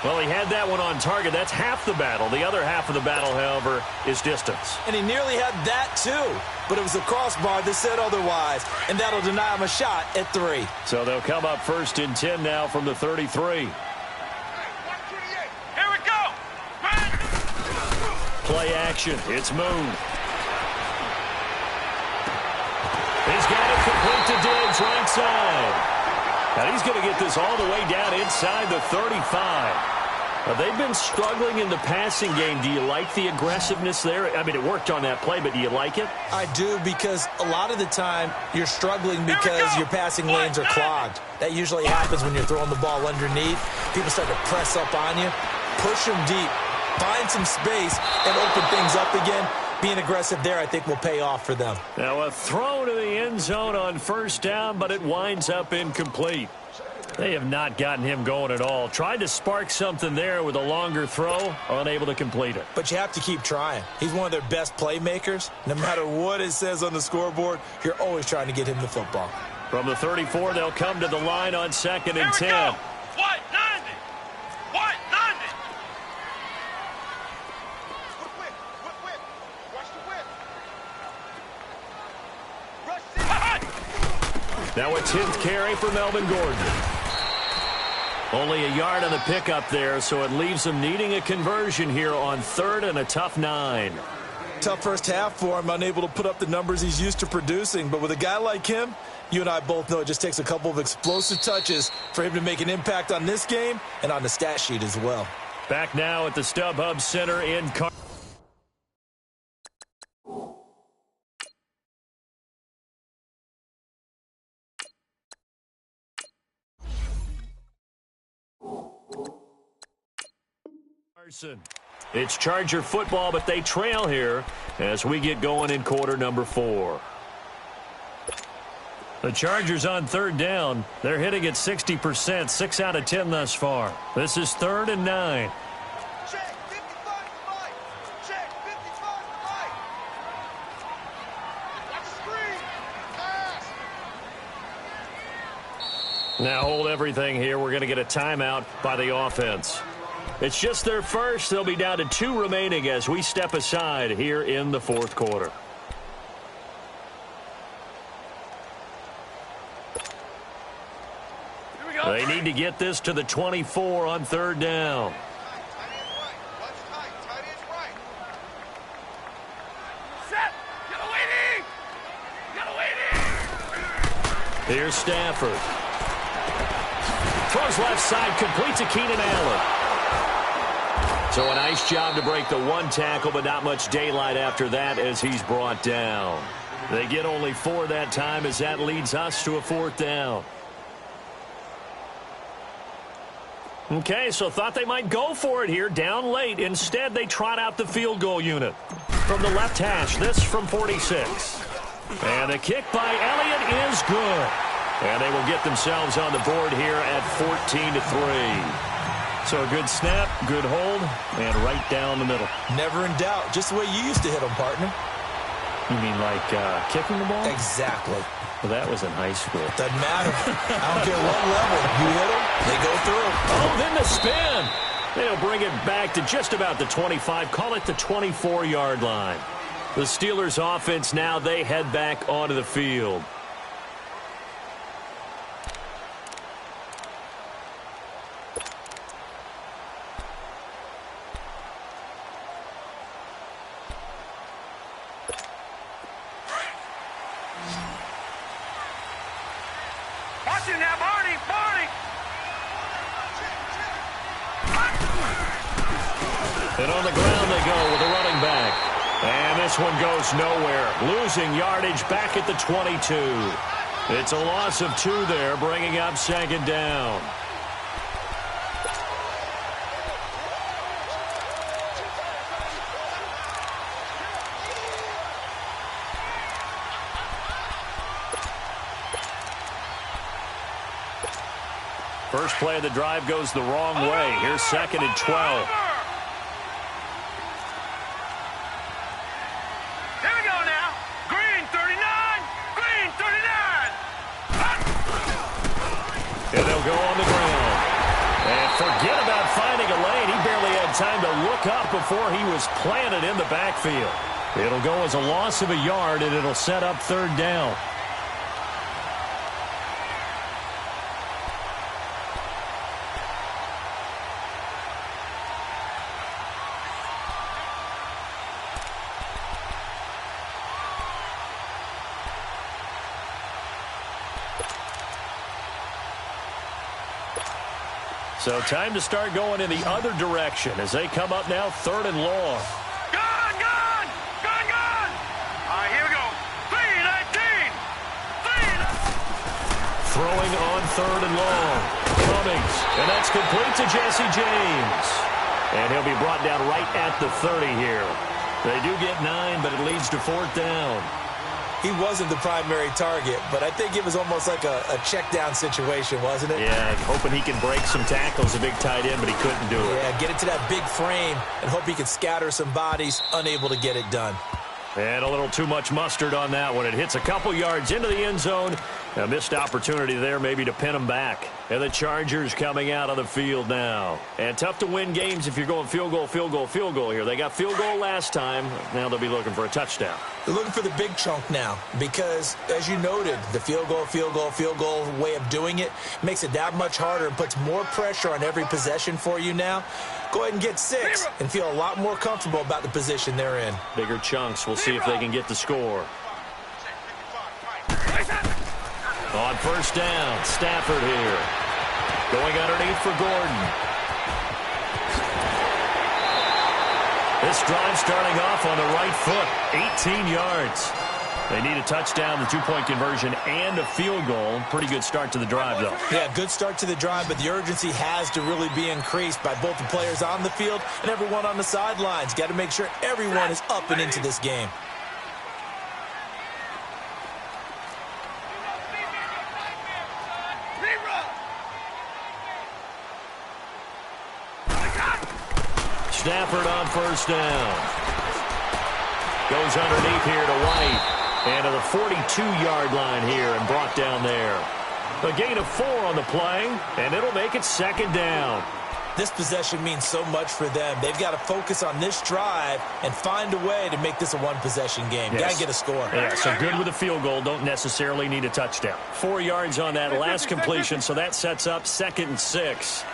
Well, he had that one on target. That's half the battle. The other half of the battle, however, is distance. And he nearly had that, too. But it was the crossbar that said otherwise. And that'll deny him a shot at 3. So they'll come up 1st and 10 now from the 33. Here we go. Play action. It's Moon. He's got it complete to Diggs, right side. And he's going to get this all the way down inside the 35. They've been struggling in the passing game. Do you like the aggressiveness there? I mean, it worked on that play, but do you like it? I do, because a lot of the time you're struggling because your passing lanes are clogged. That usually happens when you're throwing the ball underneath. People start to press up on you, push them deep, find some space, and open things up again. Being aggressive there, I think, will pay off for them. Now a throw to the end zone on 1st down, but it winds up incomplete. They have not gotten him going at all. Tried to spark something there with a longer throw, unable to complete it. But you have to keep trying. He's one of their best playmakers. No matter what it says on the scoreboard, you're always trying to get him the football. From the 34, they'll come to the line on 2nd and 10. What? 90. What? 90. Whip. Watch the whip. Now a 10th carry for Melvin Gordon. Only a yard on the pickup there, so it leaves them needing a conversion here on 3rd and a tough 9. tough first half for him, unable to put up the numbers he's used to producing. But with a guy like him, you and I both know it just takes a couple of explosive touches for him to make an impact on this game and on the stat sheet as well. Back now at the StubHub Center in Carson. It's Charger football, but they trail here as we get going in quarter number 4. The Chargers on third down. They're hitting at 60%, 6 out of 10 thus far. This is 3rd and 9. Check, 55 right. Check, 55 right. That's a screen. Pass. Now hold everything here. We're going to get a timeout by the offense. It's just their first. They'll be down to 2 remaining as we step aside here in the 4th quarter. They need to get this to the 24 on 3rd down. Here's Stafford. Throws left side, complete to Keenan Allen. So a nice job to break the 1 tackle, but not much daylight after that as he's brought down. They get only 4 that time as that leads us to a 4th down. Okay, so thought they might go for it here, down late. Instead, they trot out the field goal unit. From the left hash, this from 46. And the kick by Elliott is good. And they will get themselves on the board here at 14-3. So a good snap, good hold, and right down the middle. Never in doubt. Just the way you used to hit them, partner. You mean like kicking the ball? Exactly. Well, that was in high school. Doesn't matter. I don't care what level. You hit them, they go through. Oh, then the spin. They'll bring it back to just about the 25. Call it the 24-yard line. The Steelers' offense now, they head back onto the field. And on the ground they go with a running back. And this one goes nowhere. Losing yardage back at the 22. It's a loss of 2 there, bringing up 2nd down. First play of the drive goes the wrong way. Here's 2nd and 12. And they'll go on the ground. And forget about finding a lane. He barely had time to look up before he was planted in the backfield. It'll go as a loss of a yard, and it'll set up 3rd down. So time to start going in the other direction as they come up now 3rd and long. Gun! Gun! Gun! Gun! All right, here we go. 3-19! Throwing on 3rd and long. Cummings. And that's complete to Jesse James. And he'll be brought down right at the 30 here. They do get 9, but it leads to 4th down. He wasn't the primary target, but I think it was almost like a check-down situation, wasn't it? Yeah, hoping he can break some tackles, a big tight end, but he couldn't do it. Yeah, get it to that big frame and hope he can scatter some bodies, unable to get it done. And a little too much mustard on that one. It hits a couple yards into the end zone, A missed opportunity there maybe to pin them back. And the Chargers coming out on the field now. And tough to win games if you're going field goal, field goal, field goal here. They got field goal last time. Now they'll be looking for a touchdown. They're looking for the big chunk now because, as you noted, the field goal way of doing it makes it that much harder and puts more pressure on every possession for you now. Go ahead and get 6 and feel a lot more comfortable about the position they're in. Bigger chunks. We'll see if they can get the score. On first down, Stafford here. Going underneath for Gordon. This drive starting off on the right foot, 18 yards. They need a touchdown, the 2-point conversion, and a field goal. Pretty good start to the drive, though. Yeah, good start to the drive, but the urgency has to really be increased by both the players on the field and everyone on the sidelines. Got to make sure everyone is up and into this game. Stafford on first down. Goes underneath here to White. And to the 42-yard line here and brought down there. A gain of 4 on the play, and it'll make it second down. This possession means so much for them. They've got to focus on this drive and find a way to make this a one-possession game. Yes. Got to get a score. Yeah, so good with a field goal. Don't necessarily need a touchdown. 4 yards on that last completion, so that sets up 2nd and 6.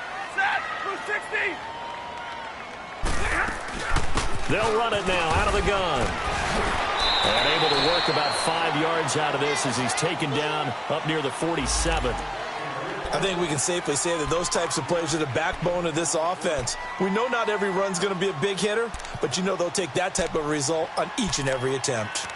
They'll run it now out of the gun. And able to work about 5 yards out of this as he's taken down up near the 47. I think we can safely say that those types of plays are the backbone of this offense. We know not every run's going to be a big hitter, but you know they'll take that type of result on each and every attempt.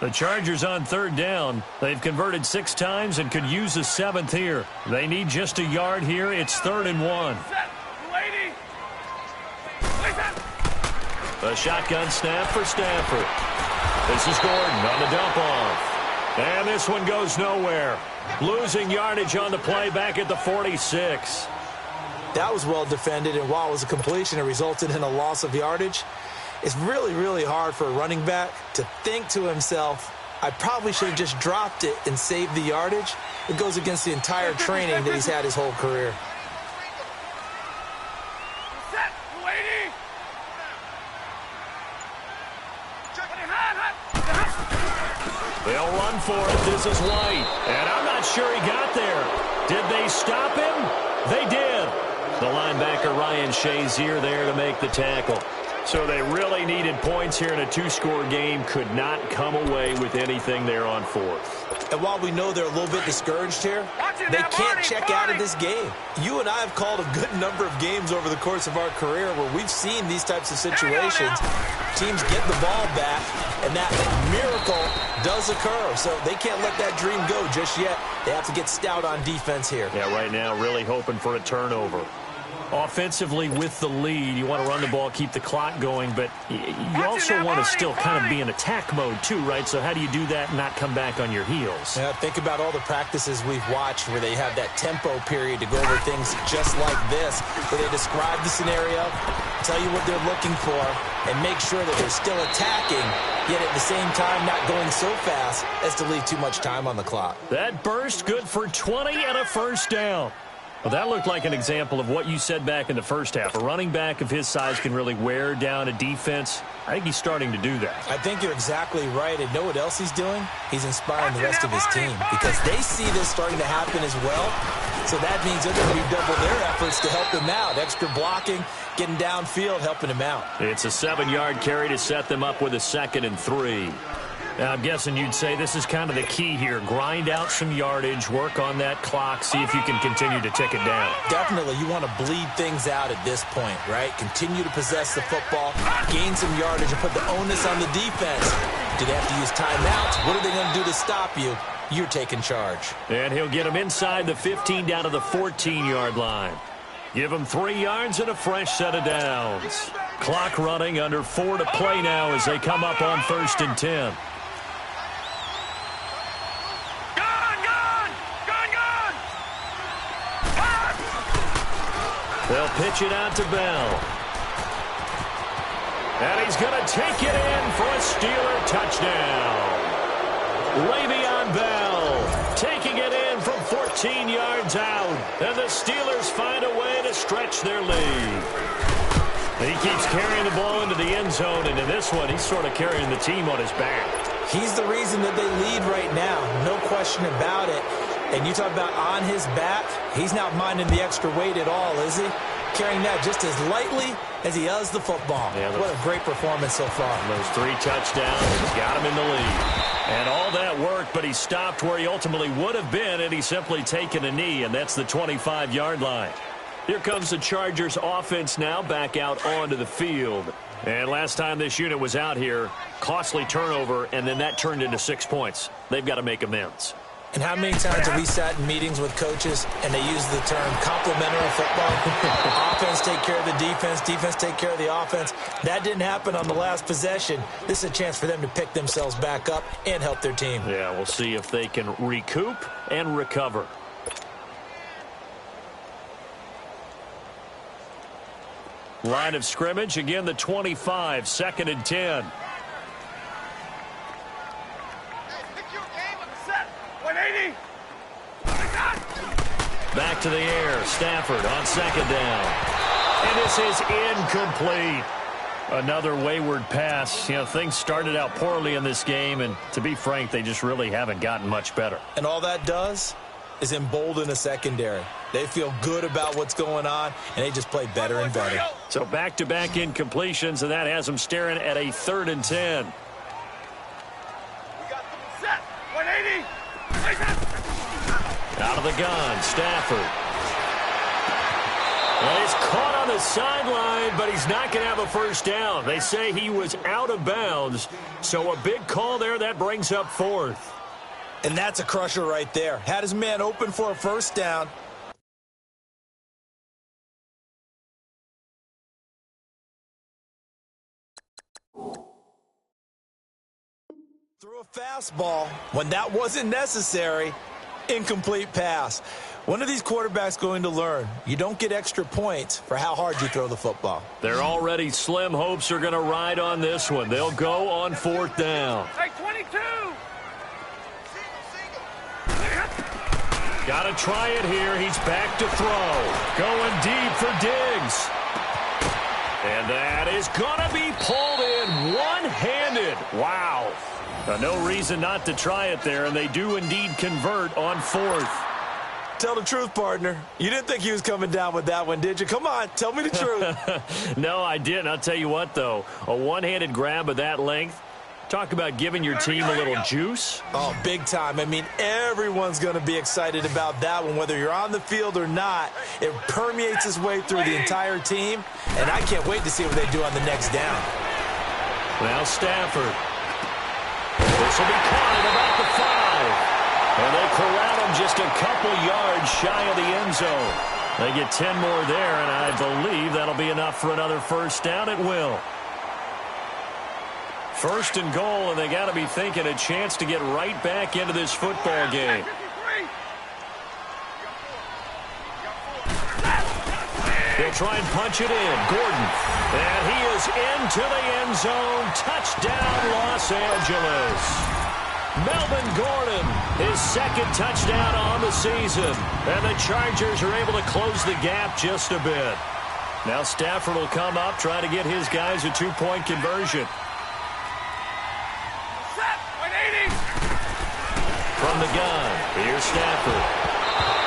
The Chargers on third down. They've converted 6 times and could use a 7th here. They need just a yard here. It's 3rd and 1. A shotgun snap for Stafford. This is Gordon on the dump off. And this one goes nowhere. Losing yardage on the play back at the 46. That was well defended, and while it was a completion, it resulted in a loss of yardage. It's really, really hard for a running back to think to himself, I probably should have just dropped it and saved the yardage. It goes against the entire training that he's had his whole career. They'll run for it. This is White. And I'm not sure he got there. Did they stop him? They did. The linebacker Ryan Shazier there to make the tackle. So they really needed points here in a 2-score game. Could not come away with anything there on 4th. And while we know they're a little bit discouraged here, they can't check out of this game. You and I have called a good number of games over the course of our career where we've seen these types of situations. Teams get the ball back, and that miracle does occur. So they can't let that dream go just yet. They have to get stout on defense here. Yeah, right now really hoping for a turnover. Offensively with the lead, you want to run the ball, keep the clock going, but you also want to still kind of be in attack mode too, right? So how do you do that and not come back on your heels? Yeah, think about all the practices we've watched where they have that tempo period to go over things just like this, where they describe the scenario, tell you what they're looking for, and make sure that they're still attacking, yet at the same time not going so fast as to leave too much time on the clock. That burst good for 20 and a first down. Well, that looked like an example of what you said back in the first half. A running back of his size can really wear down a defense. I think he's starting to do that. I think you're exactly right. And know what else he's doing? He's inspiring the rest of his team because they see this starting to happen as well. So that means they're going to redouble their efforts to help him out. Extra blocking, getting downfield, helping him out. It's a 7-yard carry to set them up with a 2nd and 3. Now, I'm guessing you'd say this is kind of the key here. Grind out some yardage, work on that clock, see if you can continue to tick it down. Definitely, you want to bleed things out at this point, right? Continue to possess the football, gain some yardage, and put the onus on the defense. Do they have to use timeouts? What are they going to do to stop you? You're taking charge. And he'll get them inside the 15 down to the 14-yard line. Give them 3 yards and a fresh set of downs. Clock running, under 4 to play now as they come up on 1st and 10. They'll pitch it out to Bell. And he's going to take it in for a Steeler touchdown. Le'Veon Bell taking it in from 14 yards out. And the Steelers find a way to stretch their lead. He keeps carrying the ball into the end zone, and in this one, he's sort of carrying the team on his back. He's the reason that they lead right now, no question about it. And you talk about on his back, he's not minding the extra weight at all, is he? Carrying that just as lightly as he does the football. Yeah, what a great performance so far. Those 3 touchdowns, he's got him in the lead. And all that worked, but he stopped where he ultimately would have been, and he's simply taken a knee, and that's the 25-yard line. Here comes the Chargers offense now back out onto the field. And last time this unit was out here, costly turnover, and then that turned into 6 points. They've got to make amends. And how many times have we sat in meetings with coaches and they use the term complementary football? Offense take care of the defense, defense take care of the offense. That didn't happen on the last possession. This is a chance for them to pick themselves back up and help their team. Yeah, we'll see if they can recoup and recover. Line of scrimmage, again the 25, 2nd and 10. Back to the air, Stafford on 2nd down. And this is incomplete. Another wayward pass. You know, things started out poorly in this game, and to be frank, they just really haven't gotten much better. And all that does is embolden the secondary. They feel good about what's going on, and they just play better and better. So back-to-back incompletions, and that has them staring at a 3rd and 10. We got them set. 180. Out of the gun, Stafford. Well, he's caught on the sideline, but he's not going to have a first down. They say he was out of bounds, so a big call there. That brings up 4th. And that's a crusher right there. Had his man open for a first down. Threw a fastball when that wasn't necessary. Incomplete pass. When are these quarterbacks going to learn? You don't get extra points for how hard you throw the football. They're already slim hopes are going to ride on this one. They'll go on 4th down. Hey, 22. Got to try it here. He's back to throw. Going deep for Diggs. And that is going to be pulled in one-handed. Wow. No reason not to try it there, and they do indeed convert on 4th. Tell the truth, partner. You didn't think he was coming down with that one, did you? Come on, tell me the truth. No, I didn't. I'll tell you what, though. A one-handed grab of that length. Talk about giving your team a little juice. Oh, big time. I mean, everyone's going to be excited about that one, whether you're on the field or not. It permeates its way through the entire team, and I can't wait to see what they do on the next down. Now Stafford. This will be caught at about the 5. And they corral him just a couple yards shy of the end zone. They get 10 more there, and I believe that'll be enough for another first down. It will. 1st and goal, and they got to be thinking a chance to get right back into this football game. They'll try and punch it in. Gordon. And he is into the end zone. Touchdown, Los Angeles. Melvin Gordon, his 2nd touchdown on the season. And the Chargers are able to close the gap just a bit. Now Stafford will come up, try to get his guys a 2-point conversion. From the gun, here's Stafford.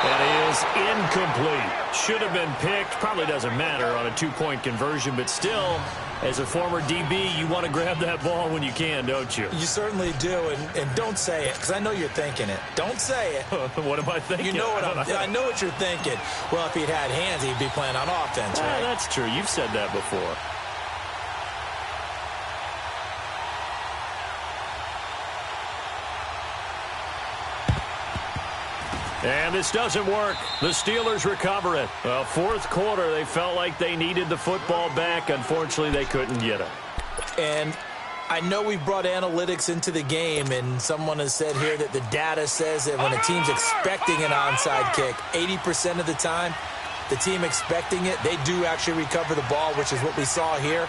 And he is incomplete. Should have been picked. Probably doesn't matter on a 2-point conversion, but still, as a former DB, you want to grab that ball when you can, don't you? You certainly do, and don't say it, because I know you're thinking it. Don't say it. What am I thinking? You know what I know what you're thinking. Well, if he'd had hands, he'd be playing on offense, right? That's true. You've said that before. And this doesn't work. The Steelers recover it. Well, 4th quarter, they felt like they needed the football back. Unfortunately, they couldn't get it. And I know we brought analytics into the game, and someone has said here that the data says that when a team's expecting an onside kick, 80% of the time, the team expecting it, they do actually recover the ball, which is what we saw here.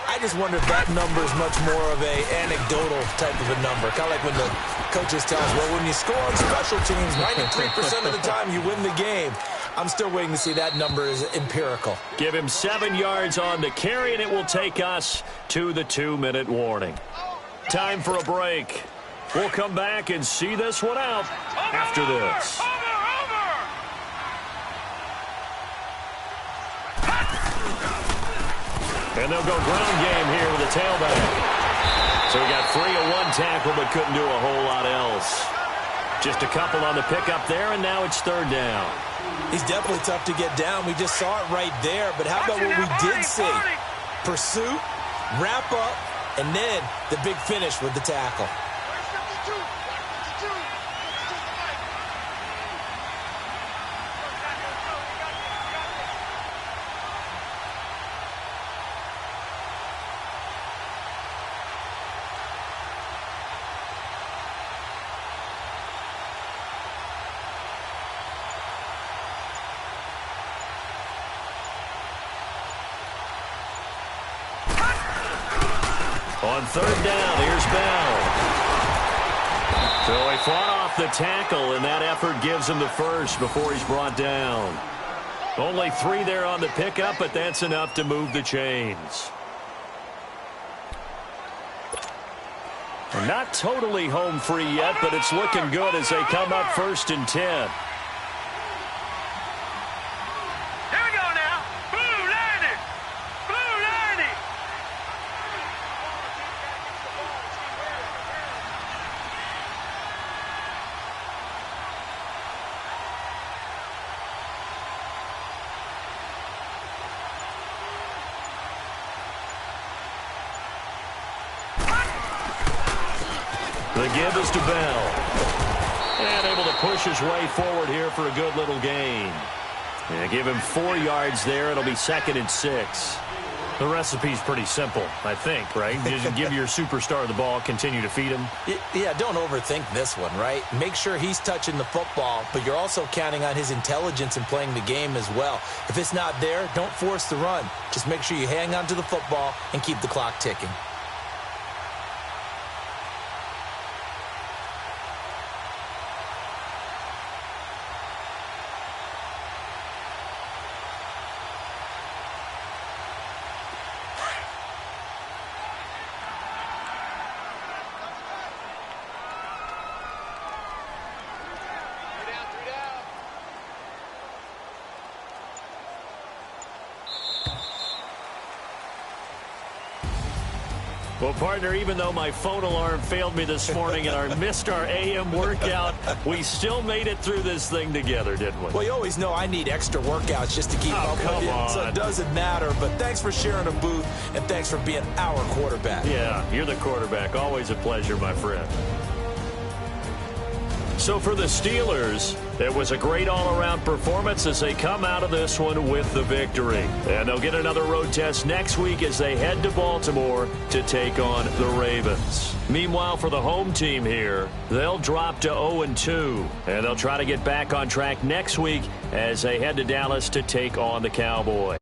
I just wonder if that number is much more of a anecdotal type of a number. Kind of like when the coaches tell us, well, when you score on special teams, 93% of the time you win the game. I'm still waiting to see that number is empirical. Give him 7 yards on the carry, and it will take us to the 2-minute warning. Time for a break. We'll come back and see this one out after this. And they'll go ground game here with a tailback. So he got free of one tackle but couldn't do a whole lot else. Just a couple on the pickup there, and now it's 3rd down. He's definitely tough to get down. We just saw it right there. But how about what we did see? Pursuit, wrap up, and then the big finish with the tackle. On 3rd down, here's Bell. So he fought off the tackle, and that effort gives him the first before he's brought down. Only 3 there on the pickup, but that's enough to move the chains. And not totally home free yet, but it's looking good as they come up 1st and 10. The give is to Bell. And able to push his way forward here for a good little gain. And give him 4 yards there. It'll be 2nd and 6. The recipe's pretty simple, I think, right? Just give your superstar the ball, continue to feed him. Yeah, don't overthink this one, right? Make sure he's touching the football, but you're also counting on his intelligence in playing the game as well. If it's not there, don't force the run. Just make sure you hang on to the football and keep the clock ticking. Well, partner, even though my phone alarm failed me this morning and I missed our AM workout, we still made it through this thing together, didn't we? Well, you always know I need extra workouts just to keep up with you, so it doesn't matter. But thanks for sharing a booth, and thanks for being our quarterback. Yeah, you're the quarterback. Always a pleasure, my friend. So for the Steelers, it was a great all-around performance as they come out of this one with the victory. And they'll get another road test next week as they head to Baltimore to take on the Ravens. Meanwhile, for the home team here, they'll drop to 0-2. And they'll try to get back on track next week as they head to Dallas to take on the Cowboys.